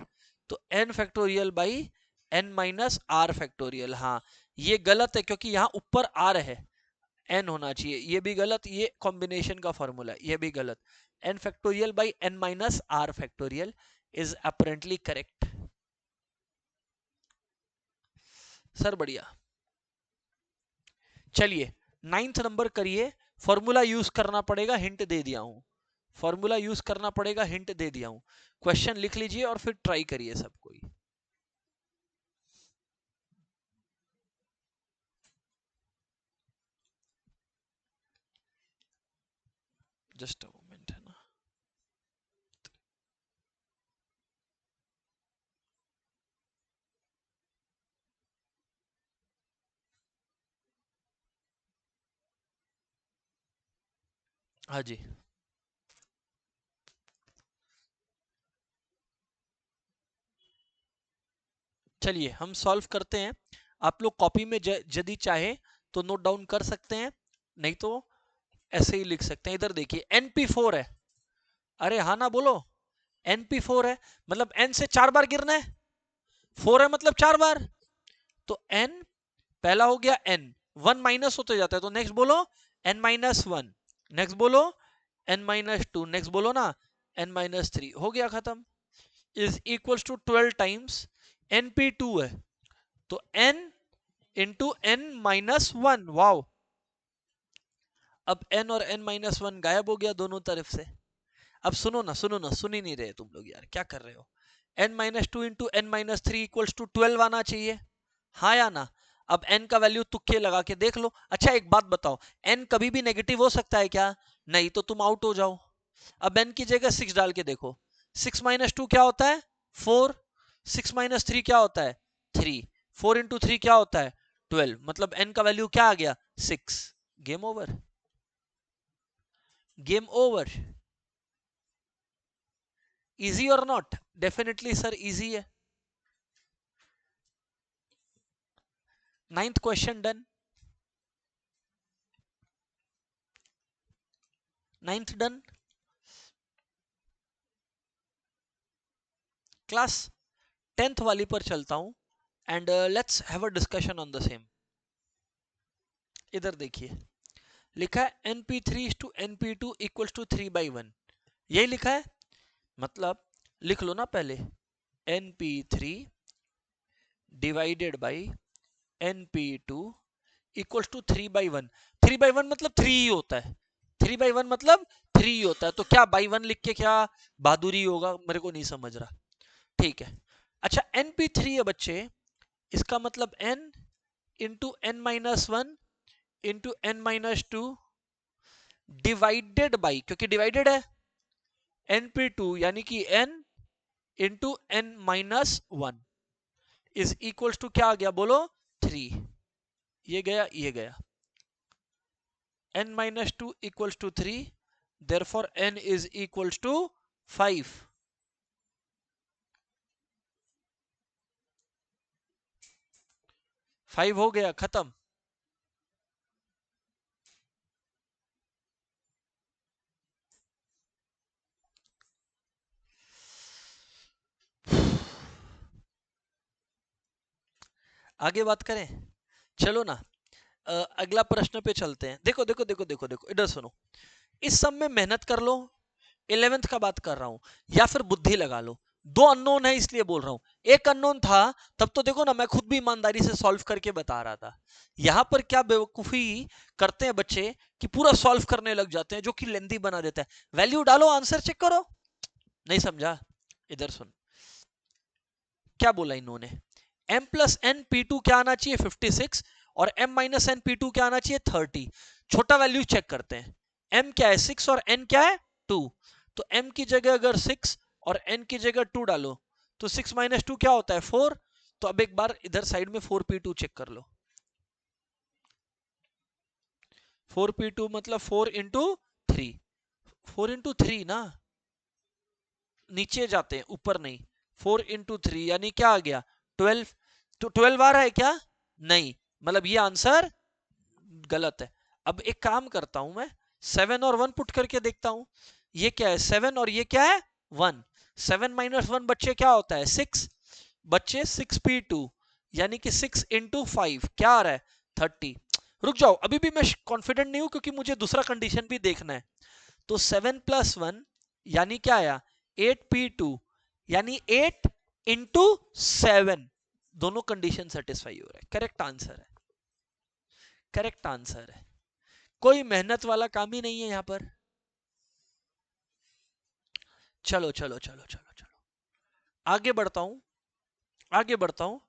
तो n factorial by n minus R factorial. हाँ ये गलत है क्योंकि यहां ऊपर r है, n होना चाहिए, ये भी गलत, ये कॉम्बिनेशन का फॉर्मूला, ये भी गलत। n factorial by n minus R factorial is apparently correct. Sir बढ़िया। चलिए 9th नंबर करिए। फॉर्मूला यूज करना पड़ेगा, हिंट दे दिया हूं, फॉर्मूला यूज करना पड़ेगा, हिंट दे दिया हूं। क्वेश्चन लिख लीजिए और फिर ट्राई करिए सब कोई। जस्ट अ मोमेंट है ना। हाँ जी, चलिए हम सॉल्व करते हैं। आप लोग कॉपी में यदि चाहे तो नोट डाउन कर सकते हैं, नहीं तो ऐसे ही लिख सकते हैं। इधर देखिए NP4 है, अरे हाँ ना बोलो, NP4 है मतलब n से 4 बार गिरना है, 4 है मतलब 4 बार। तो n पहला हो गया, n 1 माइनस होते जाता है, तो नेक्स्ट बोलो n माइनस 1, नेक्स्ट बोलो n माइनस 2, नेक्स्ट बोलो ना n माइनस 3, हो गया खत्म। Is equals to 12 times NP2 है, तो n into n minus 1। Wow, अब n और n माइनस 1 गायब हो गया दोनों तरफ से। अब सुनो ना, सुनो ना, सुन ही नहीं रहे तुम लोग यार, क्या कर रहे हो। n minus 2 into n minus 3 equals to 12 आना चाहिए, हाँ या ना। अब n का वैल्यू तुक्के लगा के देख लो। अच्छा एक बात बताओ, n कभी भी नेगेटिव हो सकता है क्या? नहीं, तो तुम आउट हो जाओ। अब n की जगह 6 डाल के देखो, 6 माइनस 2 क्या होता है? 4। 6 माइनस 3 क्या होता है? 3। 4 इंटू 3 क्या होता है? 12। मतलब n का वैल्यू क्या आ गया? 6। Game over, game over. Easy और नॉट? डेफिनेटली सर इजी है। 9th question done, 9th done. Class 10th वाली पर चलता हूं and let's have a discussion on the same. इधर देखिए लिखा है NP3 to NP2 equals to 3/1, यही लिखा है। मतलब लिख लो ना पहले, NP3 divided by NP2 equals to 3/1। 3/1 मतलब 3 ही होता है, 3/1 मतलब 3 ही होता है, तो क्या बाई 1 लिख के क्या बहादुरी होगा, मेरे को नहीं समझ रहा। ठीक है, अच्छा NP3 है बच्चे, इसका मतलब n into n minus 1 into n minus 2 divided by, क्योंकि डिवाइडेड है, NP2 यानी कि n into n minus 1 is equals to क्या आ गया बोलो? 3। ये गया, ये गया, n minus 2 equals to 3, therefore n is equals to 5। Five हो गया, खत्म। आगे बात करें, चलो ना। अगला प्रश्न पे चलते हैं। देखो देखो देखो देखो देखो, इधर सुनो। इस सब में मेहनत कर लो, 11th का बात कर रहा हूं, या फिर बुद्धि लगा लो। दो अननोन है इसलिए बोल रहा हूं, एक अननोन था तब तो देखो ना, मैं खुद भी ईमानदारी से सॉल्व करके बता रहा था। यहां पर क्या बेवकूफी करते हैं बच्चे कि पूरा सॉल्व करने लग जाते हैं, जो कि लेंदी बना देता है। वैल्यू डालो, आंसर चेक करो। नहीं समझा? इधर सुन, क्या बोला इन्होंने, m plus N P two क्या आना चाहिए? 56, और m minus N P two क्या आना चाहिए? 30। छोटा वैल्यू चेक करते हैं, m क्या है? 6 और n क्या है? 2। तो m की जगह अगर 6 और n की जगह 2 डालो तो 6 माइनस 2 क्या होता है? 4। तो अब एक बार इधर साइड में 4p2 चेक कर लो। 4p2 मतलब 4 इंटू 3, 4 इंटू 3 ना, नीचे जाते हैं ऊपर नहीं। 4 इंटू 3 यानी क्या आ गया 12। तो 12 आ रहा है क्या? नहीं, मतलब ये आंसर गलत है। अब एक काम करता हूं मैं, 7 और 1 पुट करके देखता हूं। ये क्या है 7 और ये क्या है 1। 7 माइनस 1 बच्चे क्या होता है 6। बच्चे 6p2 यानी कि 6 इंटू 5 क्या आ रहा है 30। रुक जाओ, अभी भी मैं कॉन्फिडेंट नहीं हूं क्योंकि मुझे दूसरा कंडीशन भी देखना है। तो 7 प्लस 1 यानी क्या आया 8p2 यानी 8 इंटू 7। दोनों कंडीशन सेटिस्फाई हो रहा है। करेक्ट आंसर है, करेक्ट आंसर है। कोई मेहनत वाला काम ही नहीं है यहां पर। चलो चलो चलो चलो चलो, आगे बढ़ता हूं, आगे बढ़ता हूं।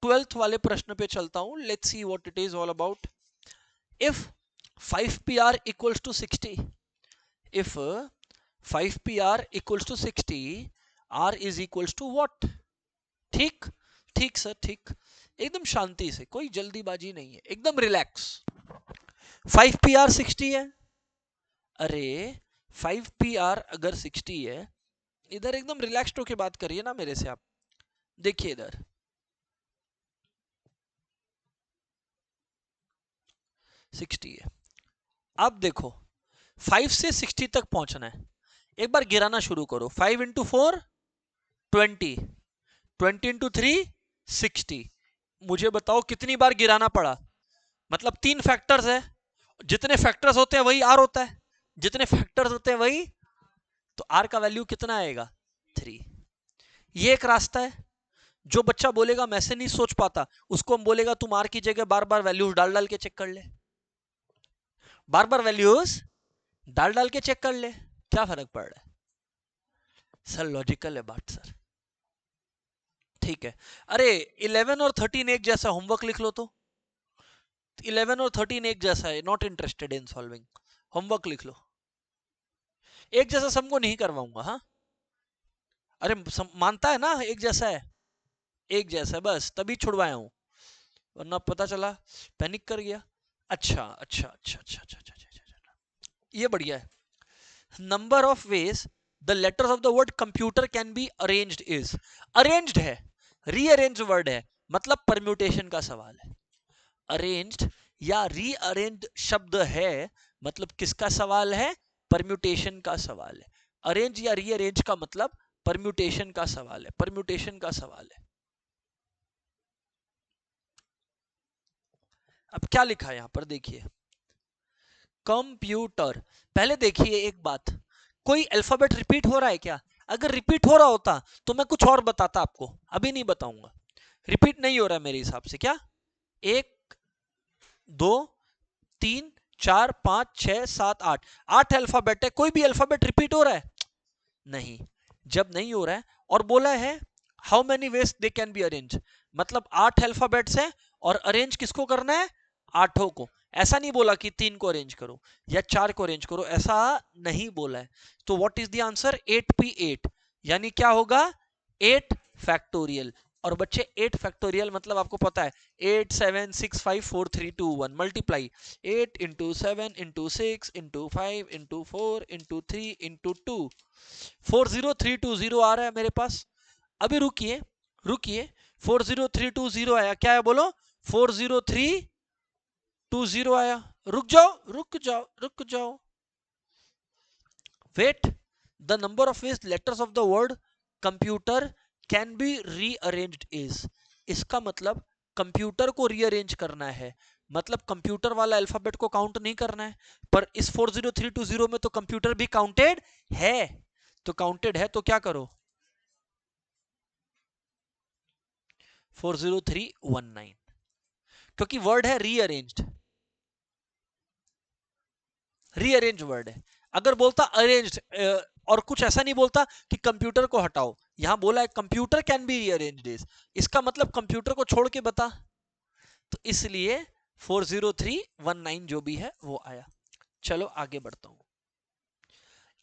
12th वाले प्रश्न पे चलता हूं। Let's see what it is all about. If 5pr equals to 60, if 5pr equals to 60, r is equals to what? ठीक, ठीक सर ठीक, एकदम शांति से, कोई जल्दीबाजी नहीं है, एकदम रिलैक्स। 5pr 60 है, अरे 5pr अगर 60 है, इधर एकदम रिलैक्स होके बात करिए ना मेरे से आप। देखिए इधर 60 है, अब देखो 5 से 60 तक पहुंचना है। एक बार गिराना शुरू करो। 5 इंटू 4 20, 20 इंटू 3 60। मुझे बताओ कितनी बार गिराना पड़ा? मतलब 3 फैक्टर्स है, जितने फैक्टर्स होते हैं वही आर होता है, जितने फैक्टर्स होते हैं वही, तो आर का वैल्यू कितना आएगा 3। ये एक रास्ता है। जो बच्चा बोलेगा मैं से नहीं सोच पाता, उसको हम बोलेगा तुम आर की जगह बार बार वैल्यूज डाल डाल के चेक कर ले, बार बार वैल्यूज डाल डाल के चेक कर ले, क्या फर्क पड़ रहा है? सर लॉजिकल है बात सर। ठीक है, अरे 11 और 13 एक जैसा, होमवर्क लिख लो तो। 11 और 13 एक जैसा है, not interested in solving, homework लिख लो। एक जैसा सबको नहीं करवाऊंगा, हाँ। अरे मानता है ना एक जैसा है, एक जैसा है बस, तभी छुड़वाया हूं, वरना पता चला पैनिक कर गया। अच्छा अच्छा अच्छा अच्छा अच्छा अच्छा अच्छा, अच्छा। ये बढ़िया है। Number of veg the letters of the word computer can be arranged is, arranged है, रीअरेंज वर्ड है, मतलब परम्यूटेशन का सवाल है। अरेंज्ड या रीअरेंज्ड शब्द है, मतलब किसका सवाल है? परम्यूटेशन का सवाल है। अरेंज या रीअरेंज का मतलब परम्यूटेशन का सवाल है, परम्यूटेशन का सवाल है। अब क्या लिखा है यहां पर देखिए, कंप्यूटर। पहले देखिए एक बात, कोई अल्फाबेट रिपीट हो रहा है क्या? अगर रिपीट हो रहा होता तो मैं कुछ और बताता आपको, अभी नहीं बताऊंगा। रिपीट नहीं हो रहा है मेरे हिसाब से, क्या 1 2 3 4 5 6 7 8, 8 अल्फाबेट है, कोई भी अल्फाबेट रिपीट हो रहा है? नहीं। जब नहीं हो रहा है और बोला है how many ways they can be arrange, मतलब 8 अल्फाबेट्स है और अरेंज किसको करना है? 8 को। ऐसा नहीं बोला कि 3 को अरेंज करो या 4 को अरेंज करो, ऐसा नहीं बोला है। तो what is the answer 8p8, यानी क्या होगा 8 फैक्टोरियल। और बच्चे 8 फैक्टोरियल मतलब आपको पता है 8 7 6 5 4 3 2 1 multiply 8 into 7 into 6 into 5 into 4 into 3 into 2, 40320 आ रहा है मेरे पास। अभी रुकिए, रुकिए, 40320 आया, क्या है बोलो? 40320 आया। रुक जाओ रुक जाओ रुक जाओ, wait. The number of ways letters of the word computer can be rearranged is, इसका मतलब कंप्यूटर को रीअरेंज करना है, मतलब कंप्यूटर वाला अल्फाबेट को काउंट नहीं करना है। पर इस 40320 में तो कंप्यूटर भी काउंटेड है, तो काउंटेड है तो क्या करो 40319, क्योंकि वर्ड है रीअरेंज्ड, रीअरेंज वर्ड है। अगर बोलता अरेंज्ड और कुछ ऐसा नहीं बोलता कि कंप्यूटर को हटाओ, यहां बोला है computer can be rearranged is, इसका मतलब कंप्यूटर को छोड़ के बता, तो इसलिए 40319 जो भी है वो आया। चलो आगे बढ़ता हूं।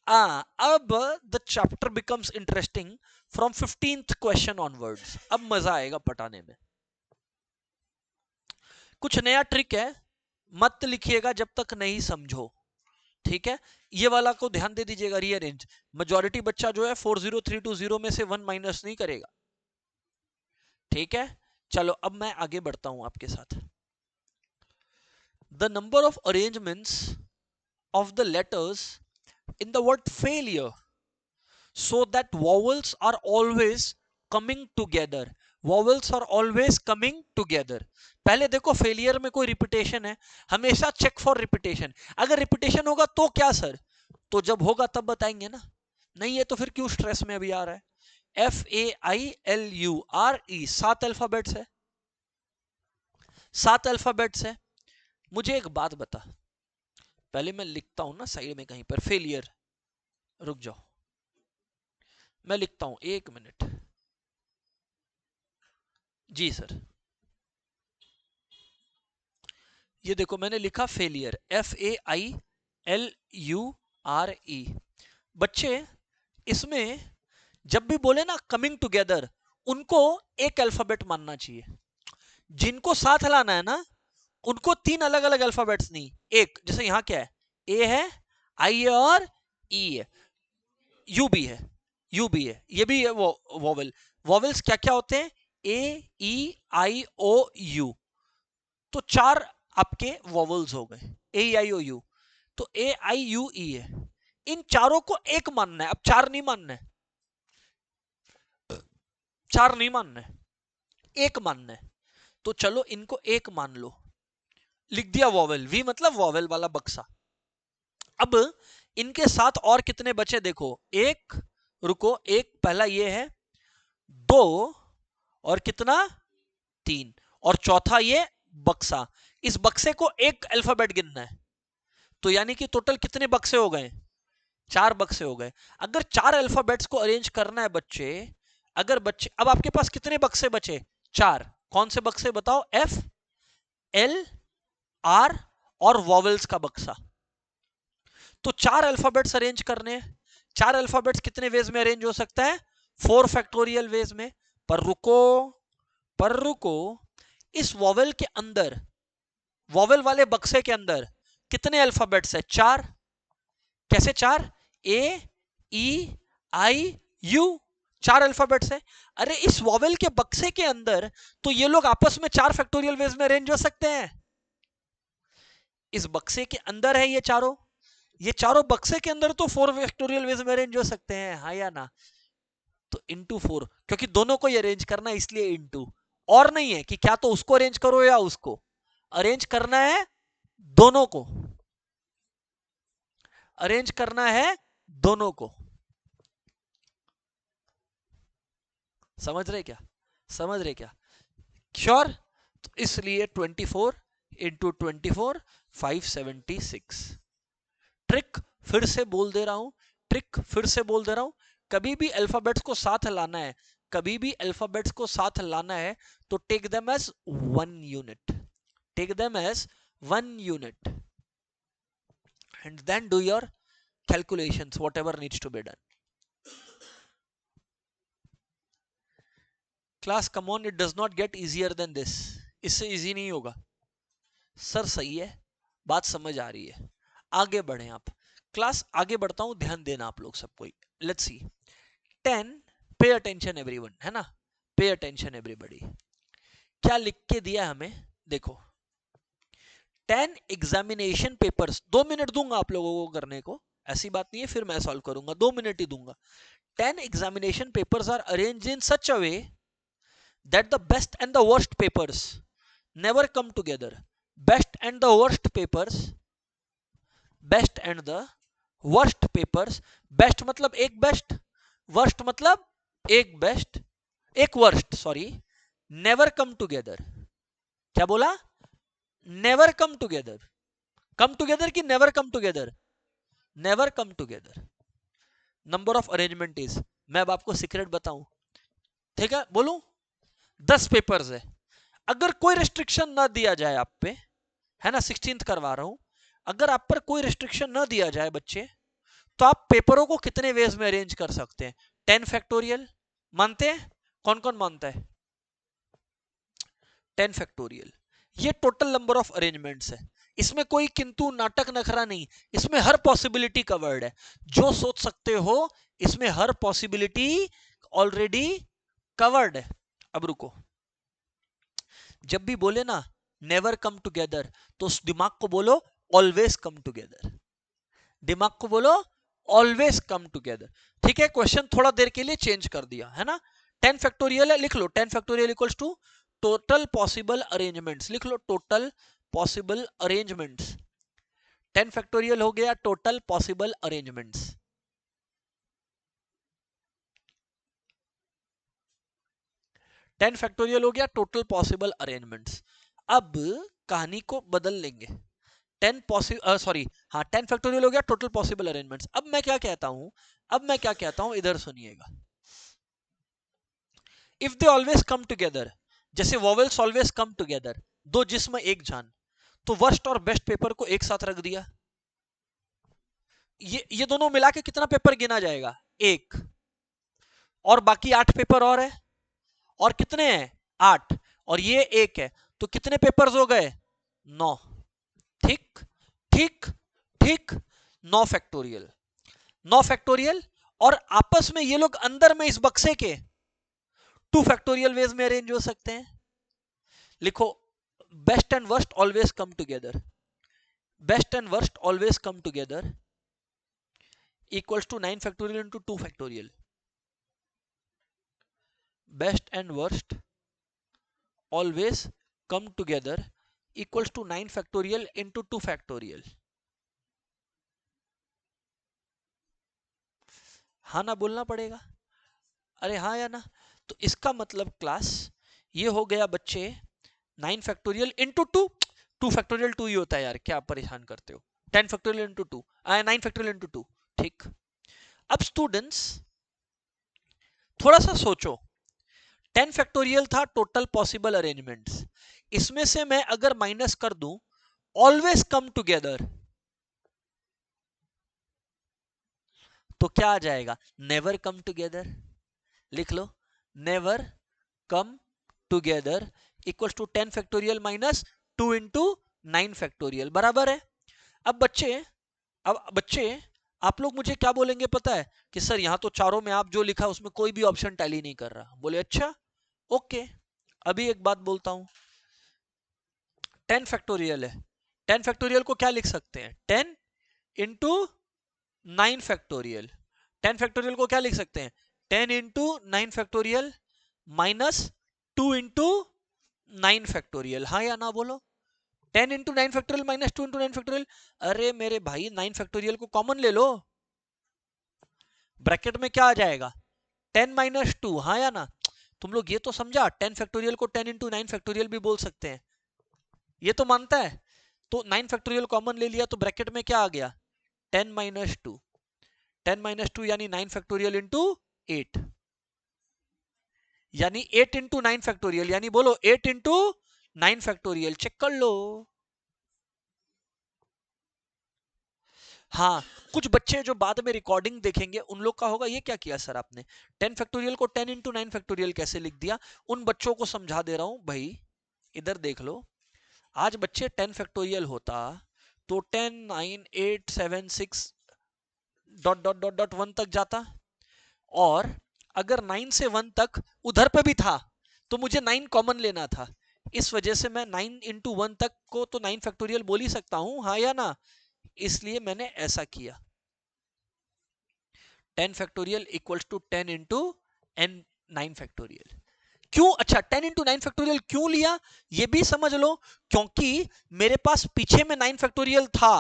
अब the chapter becomes interesting from 15th question onwards, अब मजा आएगा पटाने में। कुछ नया ट्रिक है, मत लिखिएगा जब तक नहीं समझो, ठीक है, ये वाला को ध्यान दे दीजिएगा, रीअरेंज। मेजॉरिटी बच्चा जो है 40320 में से 1 माइनस नहीं करेगा। ठीक है, चलो अब मैं आगे बढ़ता हूं आपके साथ। The number of arrangements of the letters in the word failure so that vowels are always coming together, vowels are always coming together। पहले देखो फेलियर में कोई रिपीटेशन है, हमेशा चेक फॉर रिपीटेशन। अगर रिपीटेशन होगा तो क्या सर, तो जब होगा तब बताएंगे ना, नहीं है तो फिर क्यों स्ट्रेस में अभी आ रहा है। FAILURE 7 अल्फाबेट्स है, 7 अल्फाबेट्स है। मुझे एक बात बता, पहले मैं लिखता हूं ना साइड में कहीं पर फेलियर, रुक जाओ मैं लिखता हूं, 1 मिनट। जी सर, ये देखो मैंने लिखा फेलियर, FAILURE। बच्चे इसमें जब भी बोले ना कमिंग टुगेदर, उनको एक अल्फाबेट मानना चाहिए। जिनको साथ लाना है ना, उनको 3 अलग अलग अल्फाबेट्स नहीं, एक। जैसे यहां क्या है, ए है, आई है और ई है, यू भी है, यू भी है, ये भी है वो वोवेल। वोवेल्स क्या क्या होते हैं, ए ई आई ओ यू, तो 4 आपके वोवेल्स हो गए, ए आई ओ यू। तो ए आई यू ई है, इन चारों को एक मानना है। अब 4 नहीं मानना है, 4 नहीं मानना है, एक मानना है। तो चलो इनको एक मान लो, लिख दिया वोवेल, वी मतलब वोवेल वाला बक्सा। अब इनके साथ और कितने बचे देखो, एक, रुको, एक पहला ये है, 2 और कितना, 3, और चौथा ये बक्सा। इस बक्से को एक अल्फाबेट गिनना है, तो यानी कि टोटल कितने बक्से हो गए, 4 बक्से हो गए। अगर 4 अल्फाबेट्स को अरेंज करना है बच्चे, अगर बच्चे, अब आपके पास कितने बक्से बचे, 4। कौन से बक्से बताओ, एफ, एल, आर और वॉवेल्स का बक्सा। तो 4 अल्फाबेट्स अरेंज करने, 4 अल्फाबेट्स कितने वेज में अरेंज हो सकता है, 4 फैक्टोरियल वेज में। पर रुको, इस वॉवेल के अंदर, वॉवेल वाले बक्से के अंदर कितने अल्फाबेट्स है, 4। कैसे 4, ए ई आई यू, 4 अल्फाबेट्स है। अरे इस वॉवेल के बक्से के अंदर तो ये लोग आपस में 4 फैक्टोरियल वेज में अरेंज हो सकते हैं। इस बक्से के अंदर है ये चारों बक्से के अंदर तो 4 फैक्टोरियल वेज में अरेंज हो सकते हैं, हाँ या ना। तो इंटू 4, क्योंकि दोनों को ही अरेंज करना है इसलिए इंटू, और नहीं है कि क्या तो उसको अरेंज करो या उसको अरेंज करना है, दोनों को अरेंज करना है, दोनों को। समझ रहे क्या, समझ रहे क्या, श्योर। तो इसलिए 24 इंटू 24 576। ट्रिक फिर से बोल दे रहा हूं, ट्रिक फिर से बोल दे रहा हूं, कभी भी अल्फाबेट्स को साथ लाना है, कभी भी अल्फाबेट्स को साथ लाना है, तो take them as 1 unit, take them as 1 unit and then do your calculations whatever needs to be done. Class, come on, it does not get easier than this. इससे इजी नहीं होगा सर, सही है, बात समझ आ रही है, आगे बढ़े आप। क्लास आगे बढ़ता हूं, ध्यान देना आप लोग सबको। Let's see 10, pay attention everyone, है ना, पे अटेंशन एवरीबॉडी। क्या लिख के दिया हमें, देखो 10 एग्जामिनेशन पेपर्स, 2 मिनट दूंगा आप लोगों को करने को, ऐसी बात नहीं है फिर मैं सॉल्व करूंगा, 2 मिनट ही दूंगा। 10 examination papers are arranged in such a way that the best and the worst papers never come together. Best and the worst papers, best and the worst papers, best मतलब एक best, worst मतलब एक best, एक worst, sorry, never come together। क्या बोला, never come together, come together कि never come together, never come together। Number of arrangement is, मैं अब आपको सीक्रेट बताऊं, ठीक है, बोलूं, 10 पेपर्स है। अगर कोई रिस्ट्रिक्शन ना दिया जाए आप पे, है ना, 16th करवा रहा हूं, अगर आप पर कोई रिस्ट्रिक्शन ना दिया जाए बच्चे, तो आप पेपरों को कितने वेज में अरेंज कर सकते हैं, 10 फैक्टोरियल मानते हैं, कौन कौन मानता है, 10 फैक्टोरियल। ये टोटल नंबर ऑफ अरेंजमेंट्स है। इसमें कोई किंतु नाटक नखरा नहीं, इसमें हर पॉसिबिलिटी कवर्ड है। जो सोच सकते हो इसमें हर पॉसिबिलिटी ऑलरेडी कवर्ड है। अब रुको, जब भी बोले ना नेवर कम टुगेदर, तो उस दिमाग को बोलो ऑलवेज कम टुगेदर। दिमाग को बोलो ऑलवेज कम टुगेदर। ठीक है, क्वेश्चन थोड़ा देर के लिए चेंज कर दिया है ना। 10 फैक्टोरियल है, लिख लो 10 factorial equals to total possible arrangements. लिख लो टोटल पॉसिबल अरेंजमेंट्स। 10 फैक्टोरियल हो गया टोटल पॉसिबल अरेंजमेंट्स। 10 फैक्टोरियल हो गया टोटल पॉसिबल अरेंजमेंट्स। अब कहानी को बदल लेंगे। 10 पॉसिबल सॉरी हाँ 10 फैक्टोरियल हो गया टोटल पॉसिबल अरेंजमेंट्स। अब मैं क्या कहता हूं इधर सुनिएगा। If they always come together, जैसे वॉवेल्स ऑलवेज कम टुगेदर, दो जिस्म एक जान, तो वर्स्ट और बेस्ट पेपर को एक साथ रख दिया। ये दोनों मिला के कितना पेपर गिना जाएगा? एक। और बाकी 8 पेपर और है, और कितने हैं? 8, और ये एक है, तो कितने पेपर्स हो गए? 9। ठीक ठीक ठीक, 9 फैक्टोरियल। 9 फैक्टोरियल, और आपस में ये लोग अंदर में इस बक्से के 2 फैक्टोरियल वेज में अरेंज हो सकते हैं। लिखो best and worst always come together. Best and worst always come together equals to 9 factorial into 2 factorial. Best and worst always come together equals to 9 factorial into 2 factorial. हाँ ना बोलना पड़ेगा, अरे हाँ या ना। तो इसका मतलब क्लास ये हो गया बच्चे 9 फैक्टोरियल इंटू 2। 2 फैक्टोरियल 2 ही होता है यार, क्या परेशान करते हो। 10 फैक्टोरियल इंटू 2, 9 फैक्टोरियल इंटू 2। ठीक, अब स्टूडेंट्स थोड़ा सा सोचो। 10 फैक्टोरियल था टोटल पॉसिबल अरेंजमेंट्स, इसमें से मैं अगर माइनस कर दूं ऑलवेज कम टुगेदर, तो क्या आ जाएगा? Never come together. लिख लो never come together equals to 10 factorial minus 2 into 9 factorial, बराबर है। अब बच्चे आप लोग मुझे क्या बोलेंगे पता है? कि सर यहां तो चारों में आप जो लिखा उसमें कोई भी ऑप्शन टैली नहीं कर रहा। बोले अच्छा ओके, अभी एक बात बोलता हूं। 10 फैक्टोरियल है, 10 फैक्टोरियल को क्या लिख सकते हैं? 10 इंटू 9 फैक्टोरियल। 10 फैक्टोरियल को क्या लिख सकते हैं? 10 into 9 factorial minus 2 into 9 factorial. हाँ या ना बोलो। 10 into 9 factorial minus 2 into 9 factorial. अरे मेरे भाई 9 फैक्टोरियल को कॉमन ले लो, ब्रैकेट में क्या आ जाएगा? 10 माइनस 2। हाँ या ना? तुम लोग ये तो समझा 10 फैक्टोरियल को 10 इंटू 9 फैक्टोरियल भी बोल सकते हैं, ये तो मानता है। तो 9 फैक्टोरियल कॉमन ले लिया तो ब्रैकेट में क्या आ गया? 10 माइनस 2। 10 माइनस 2 यानी 9 फैक्टोरियल इंटू 8, यानी 8 इंटू 9 फैक्टोरियल, यानी बोलो 8 इंटू 9 फैक्टोरियल। चेक कर लो। हाँ, कुछ बच्चे जो बाद में रिकॉर्डिंग देखेंगे उन लोग का होगा ये क्या किया सर आपने, 10 फैक्टोरियल को 10 इंटू 9 फैक्टोरियल कैसे लिख दिया। उन बच्चों को समझा दे रहा हूं भाई, इधर देख लो। आज बच्चे 10 फैक्टोरियल होता तो 10 9 8 7 6 डॉट डॉट डॉट डॉट 1 तक जाता, और अगर 9 से 1 तक उधर पे भी था तो मुझे 9 कॉमन लेना था। इस वजह से मैं 9 इंटू 1 तक को तो 9 फैक्टोरियल बोल ही सकता हूं, हाँ या ना? इसलिए मैंने ऐसा किया। 10 factorial equals to 10 into N 9 factorial. क्यों? अच्छा 10 इंटू 9 फैक्टोरियल क्यों लिया ये भी समझ लो। क्योंकि मेरे पास पीछे में 9 फैक्टोरियल था,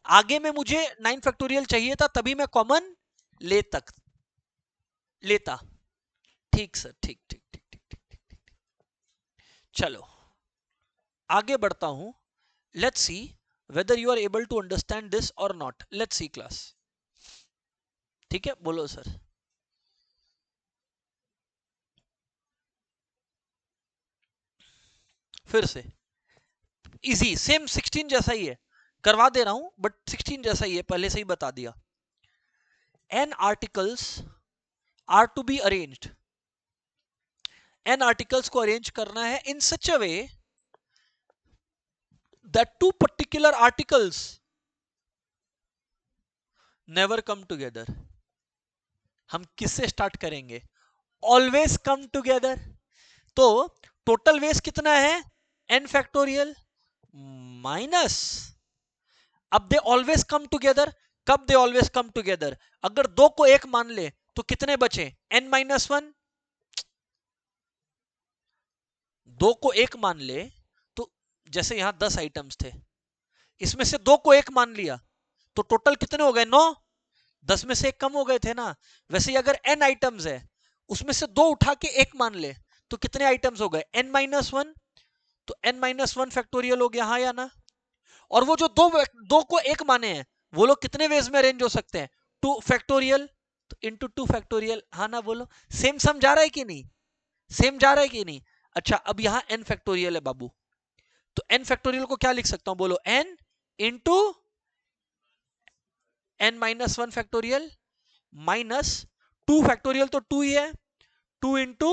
आगे में मुझे 9 फैक्टोरियल चाहिए था, तभी मैं कॉमन लेता। ठीक सर, ठीक ठीक ठीक ठीक ठीक ठीक ठीक। चलो आगे बढ़ता हूं। Let's C whether you are able to understand this or not. Let's see class. ठीक है, बोलो सर। फिर से इजी, सेम 16 जैसा ही है, करवा दे रहा हूं बट 16 जैसा ही है, पहले से ही बता दिया। n articles are to be arranged, n articles को अरेंज करना है इन सच अ वे that two particular articles never come together. हम किससे स्टार्ट करेंगे? Always come together. तो टोटल वेज कितना है? n factorial minus. अब दे ऑलवेज कम टुगेदर. कब दे ऑलवेज कम टुगेदर? अगर दो को एक मान ले तो कितने बचे? n minus one. दो को एक मान ले तो जैसे यहां 10 आइटम्स थे, इसमें से दो को एक मान लिया तो टोटल कितने हो गए? 9. 10 में से एक कम हो गए थे ना. वैसे ही अगर n आइटम्स है, उसमें से दो उठा के एक मान ले तो कितने आइटम्स हो गए? n minus one. तो n माइनस वन फैक्टोरियल हो गया, हाँ या ना? और वो जो दो को एक माने हैं, वो लोग कितने वेज में अरेंज हो सकते हैं? 2 फैक्टोरियल. तो इंटू 2 फैक्टोरियल, हाँ ना? बोलो. सेम सम जा रहा है कि नहीं? सेम जा रहा है कि नहीं? अच्छा, अब यहां n फैक्टोरियल है बाबू, तो n फैक्टोरियल को क्या लिख सकता हूं? बोलो. n into n minus one factorial minus 2 factorial, तो 2 ही है. 2 into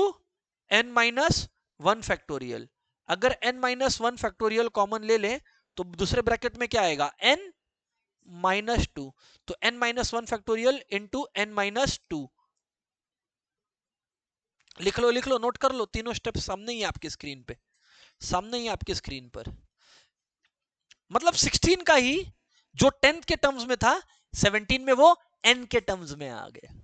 n minus one factorial. अगर n minus one factorial common ले ले तो दूसरे ब्रैकेट में क्या आएगा? n minus two. तो n minus one factorial into n minus two. लिख लो, लिख लो, नोट कर लो. तीनों स्टेप सामने ही है आपकी स्क्रीन पे, सामने ही आपकी स्क्रीन पर. मतलब 16 का ही जो 10th के टर्म्स में था, 17 में वो n के टर्म्स में आ गया.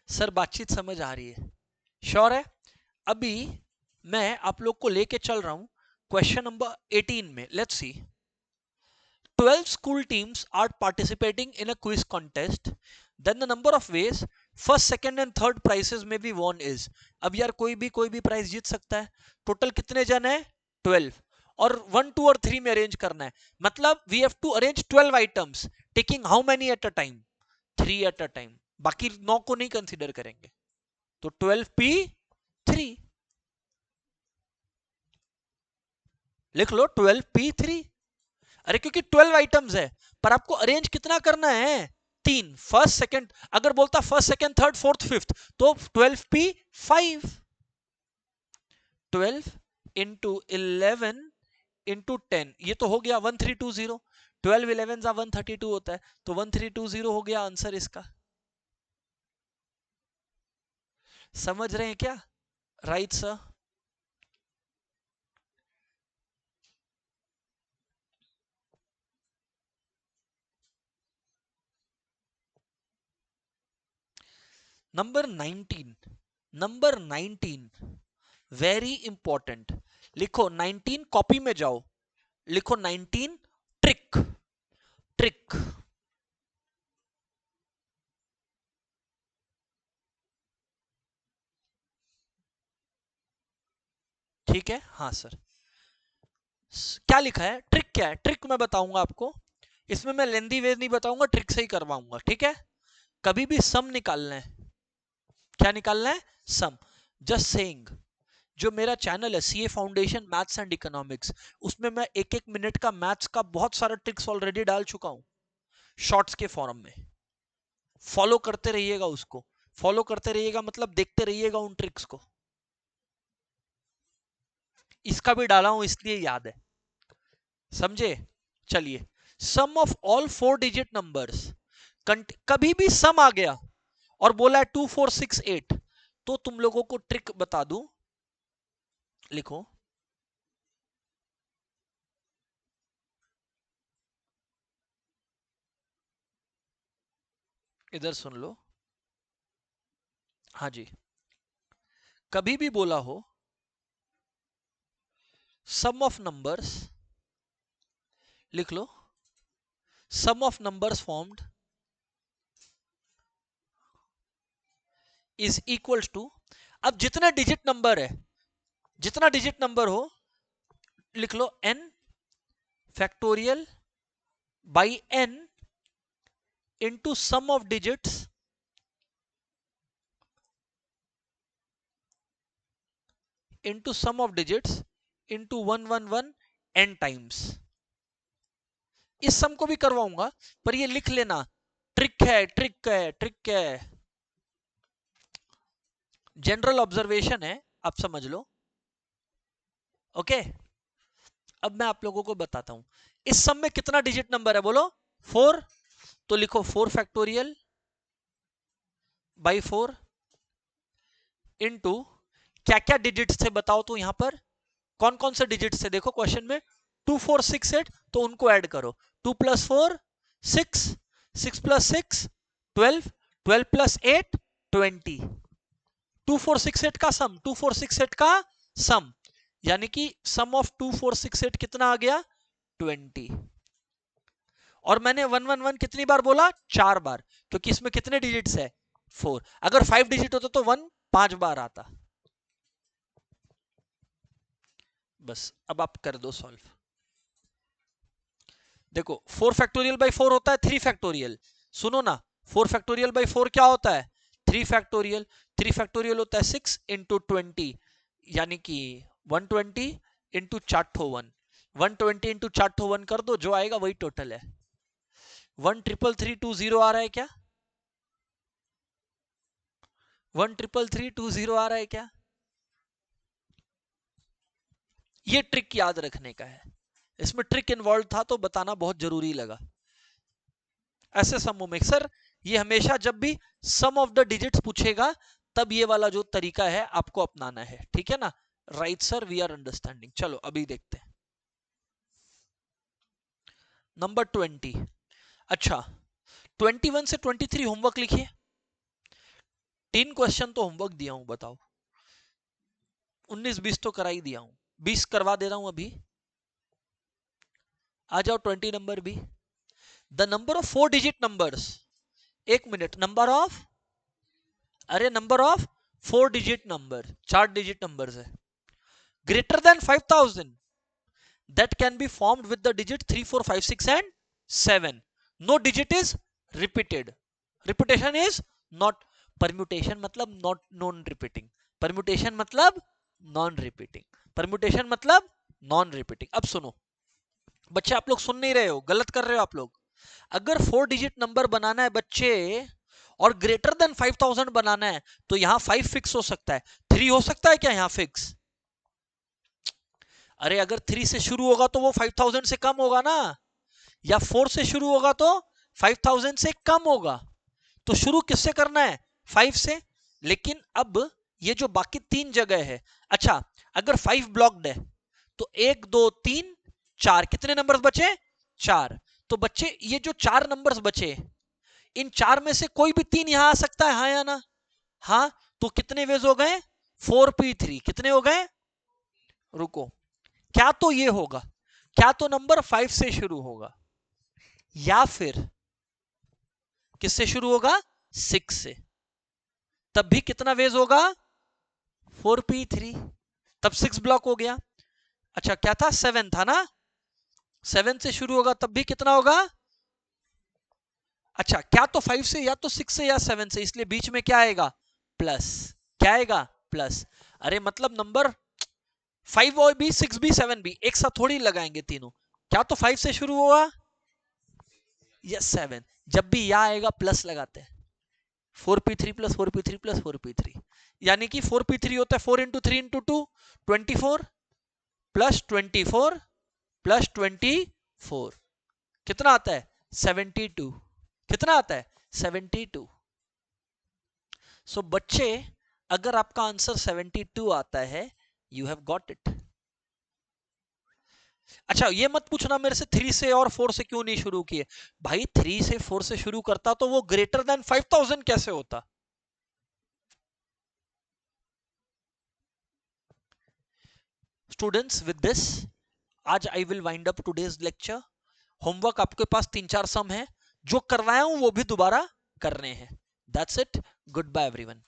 सर बातचीत समझ आ रही है? श्योर है? अभी मैं आप लोग को लेके चल रहा हूं क्वेश्चन नंबर 18 में. Let's see. 12 school teams are participating in a quiz contest. Then the number of ways first, second and third prizes may be won is. अब यार कोई भी प्राइज जीत सकता है. टोटल कितने जन है? 12. और 1, 2 और 3 में अरेंज करना है. मतलब we have to arrange 12 items, taking how many at a time? 3 at a time. बाकी 9 को नहीं कंसीडर करेंगे. तो 12p3 लिख लो. 12p3. अरे क्योंकि 12 आइटम्स है, पर आपको अरेंज कितना करना है? 3. First second. अगर बोलता first second third fourth fifth तो 12p5. 12 इंटू 11 इंटू 10, ये तो हो गया 1320. 12 11 जा 132 होता है, तो 1320 हो गया आंसर इसका. समझ रहे हैं क्या? Right sir. Number 19. Number 19 very important. लिखो 19, कॉपी में जाओ, लिखो 19 ट्रिक. ट्रिक. ठीक है? हाँ सर. क्या लिखा है? ट्रिक. क्या है ट्रिक? मैं बताऊंगा आपको. इसमें मैं लेंदी वे नहीं बताऊंगा, ट्रिक से ही करवाऊंगा. ठीक है? कभी भी सम निकालना है. क्या निकालना है? सम. जस्ट सेइंग, जो मेरा चैनल है CA foundation maths and economics, उसमें मैं एक एक मिनट का मैथ्स का बहुत सारा ट्रिक्स ऑलरेडी डाल चुका हूं शॉर्ट्स के फॉर्म में. फॉलो करते रहिएगा उसको. फॉलो करते रहिएगा मतलब देखते रहिएगा उन ट्रिक्स को. इसका भी डाला हूं इसलिए याद है. समझे? चलिए. सम ऑफ ऑल 4 डिजिट नंबर्स. कभी भी सम आ गया और बोला है 2468, तो तुम लोगों को ट्रिक बता दूं. लिखो. इधर सुन लो. हाँ जी. कभी भी बोला हो सम ऑफ नंबर्स, लिख लो. Sum of numbers formed is equals to. अब जितने डिजिट नंबर है, जितना डिजिट नंबर हो, लिख लो n factorial by n into sum of digits into sum of digits into 111 n times। इस सम को भी करवाऊंगा, पर ये लिख लेना, ट्रिक है, ट्रिक है, ट्रिक है, जनरल ऑब्जर्वेशन है, आप समझ लो। ओके, अब मैं आप लोगों को बताता हूं इस सम में कितना डिजिट नंबर है, बोलो 4। तो लिखो 4 फैक्टोरियल बाई 4 इनटू क्या क्या डिजिट्स थे बताओ, तो यहां पर कौन कौन से डिजिट्स थे देखो क्वेश्चन में, 2 4 6 8, तो उनको ऐड करो, 2 + 4 6, 6 + 6 12, 12 + 8 20, 2 4 6 8 का सम, 2 4 6 8 का सम, यानी कि सम ऑफ 2 4 6 8 कितना आ गया 20। और मैंने 111 कितनी बार बोला, 4 बार, क्योंकि इसमें कितने डिजिट्स है 4। अगर 5 डिजिट होता तो 1 5 बार आता। बस अब आप कर दो सॉल्व। देखो 4 फैक्टोरियल बाई 4 होता है 3 फैक्टोरियल, सुनो ना, 4 फैक्टोरियल बाई 4 क्या होता है 3 फैक्टोरियल, 3 फैक्टोरियल होता है 6 इंटू 20, यानी कि 120 इंटू चार्टो 1, 120 इंटू चार्टो 1 कर दो, जो आएगा वही टोटल है। 13332 आ रहा है क्या, 13332 आ रहा है क्या? ये ट्रिक याद रखने का है, इसमें ट्रिक इन्वॉल्व था तो बताना बहुत जरूरी लगा। ऐसे समूह में सर ये हमेशा जब भी सम ऑफ द डिजिट्स पूछेगा तब ये वाला जो तरीका है आपको अपनाना है, ठीक है ना? Right sir, we are understanding. चलो अभी देखते हैं नंबर 20। अच्छा 21 से 23 होमवर्क लिखिए, 3 क्वेश्चन तो होमवर्क दिया हूं, बताओ 19 20 तो करा ही दिया हूं, 20 करवा दे रहा हूं अभी। आ जाओ 20 नंबर भी, the number of 4 digit numbers, 1 minute, number of, अरे number of 4 digit number, 4 digit numbers है, greater than 5000 that can be formed with the digit 3 4 5 6 and 7, no digit is repeated, repetition is not, permutation मतलब not non repeating, permutation मतलब non repeating, permutation मतलब non repeating। अब सुनो बच्चे, आप लोग सुन नहीं रहे हो, गलत कर रहे हो आप लोग। अगर 4 डिजिट नंबर बनाना है बच्चे और ग्रेटर देन 5000 बनाना है तो यहां 5 फिक्स हो सकता है, 3 हो सकता है क्या यहां फिक्स? अरे अगर 3 से शुरू होगा तो वो 5000 से कम होगा ना, या 4 से शुरू होगा तो 5000 से कम होगा, तो शुरू किससे करना है 5 से। लेकिन अब ये जो बाकी 3 जगह है, अच्छा अगर 5 ब्लॉक्ड है तो 1 2 3 4, कितने नंबर्स बचे 4, तो बच्चे ये जो 4 नंबर्स बचे, इन 4 में से कोई भी 3 यहां आ सकता है, हाँ या ना? हाँ, तो कितने वेज हो गए 4p3, कितने हो गए, रुको, क्या तो ये होगा, क्या तो नंबर 5 से शुरू होगा, या फिर किससे शुरू होगा 6 से, तब भी कितना वेज होगा 4p3, तब 6 ब्लॉक हो गया। अच्छा क्या था 7 था ना, 7 से शुरू होगा तब भी कितना होगा, अच्छा क्या तो 5 से या तो 6 से या 7 से, इसलिए बीच में क्या आएगा प्लस, क्या आएगा प्लस। अरे मतलब नंबर 5 और भी 6 भी 7 भी एक साथ थोड़ी लगाएंगे तीनों, क्या तो 5 से शुरू होगा या 7, जब भी या आएगा प्लस लगाते हैं, 4p3 plus 4p3 plus 4p3, यानी कि 4p3 होता है 4 इंटू 3 इंटू 2 24 प्लस 24 प्लस 24, कितना आता है 72, कितना आता है 72। सो बच्चे अगर आपका आंसर 72 आता है, यू हैव गॉट इट। अच्छा ये मत पूछना मेरे से 3 से और 4 से क्यों नहीं शुरू किए, भाई 3 से 4 से शुरू करता तो वो ग्रेटर देन 5000 कैसे होता। स्टूडेंट्स विद दिस आज I will wind up today's lecture. Homework आपके पास 3-4 सम है, जो करवाया हूं वो भी दोबारा करने हैं। That's it, goodbye everyone.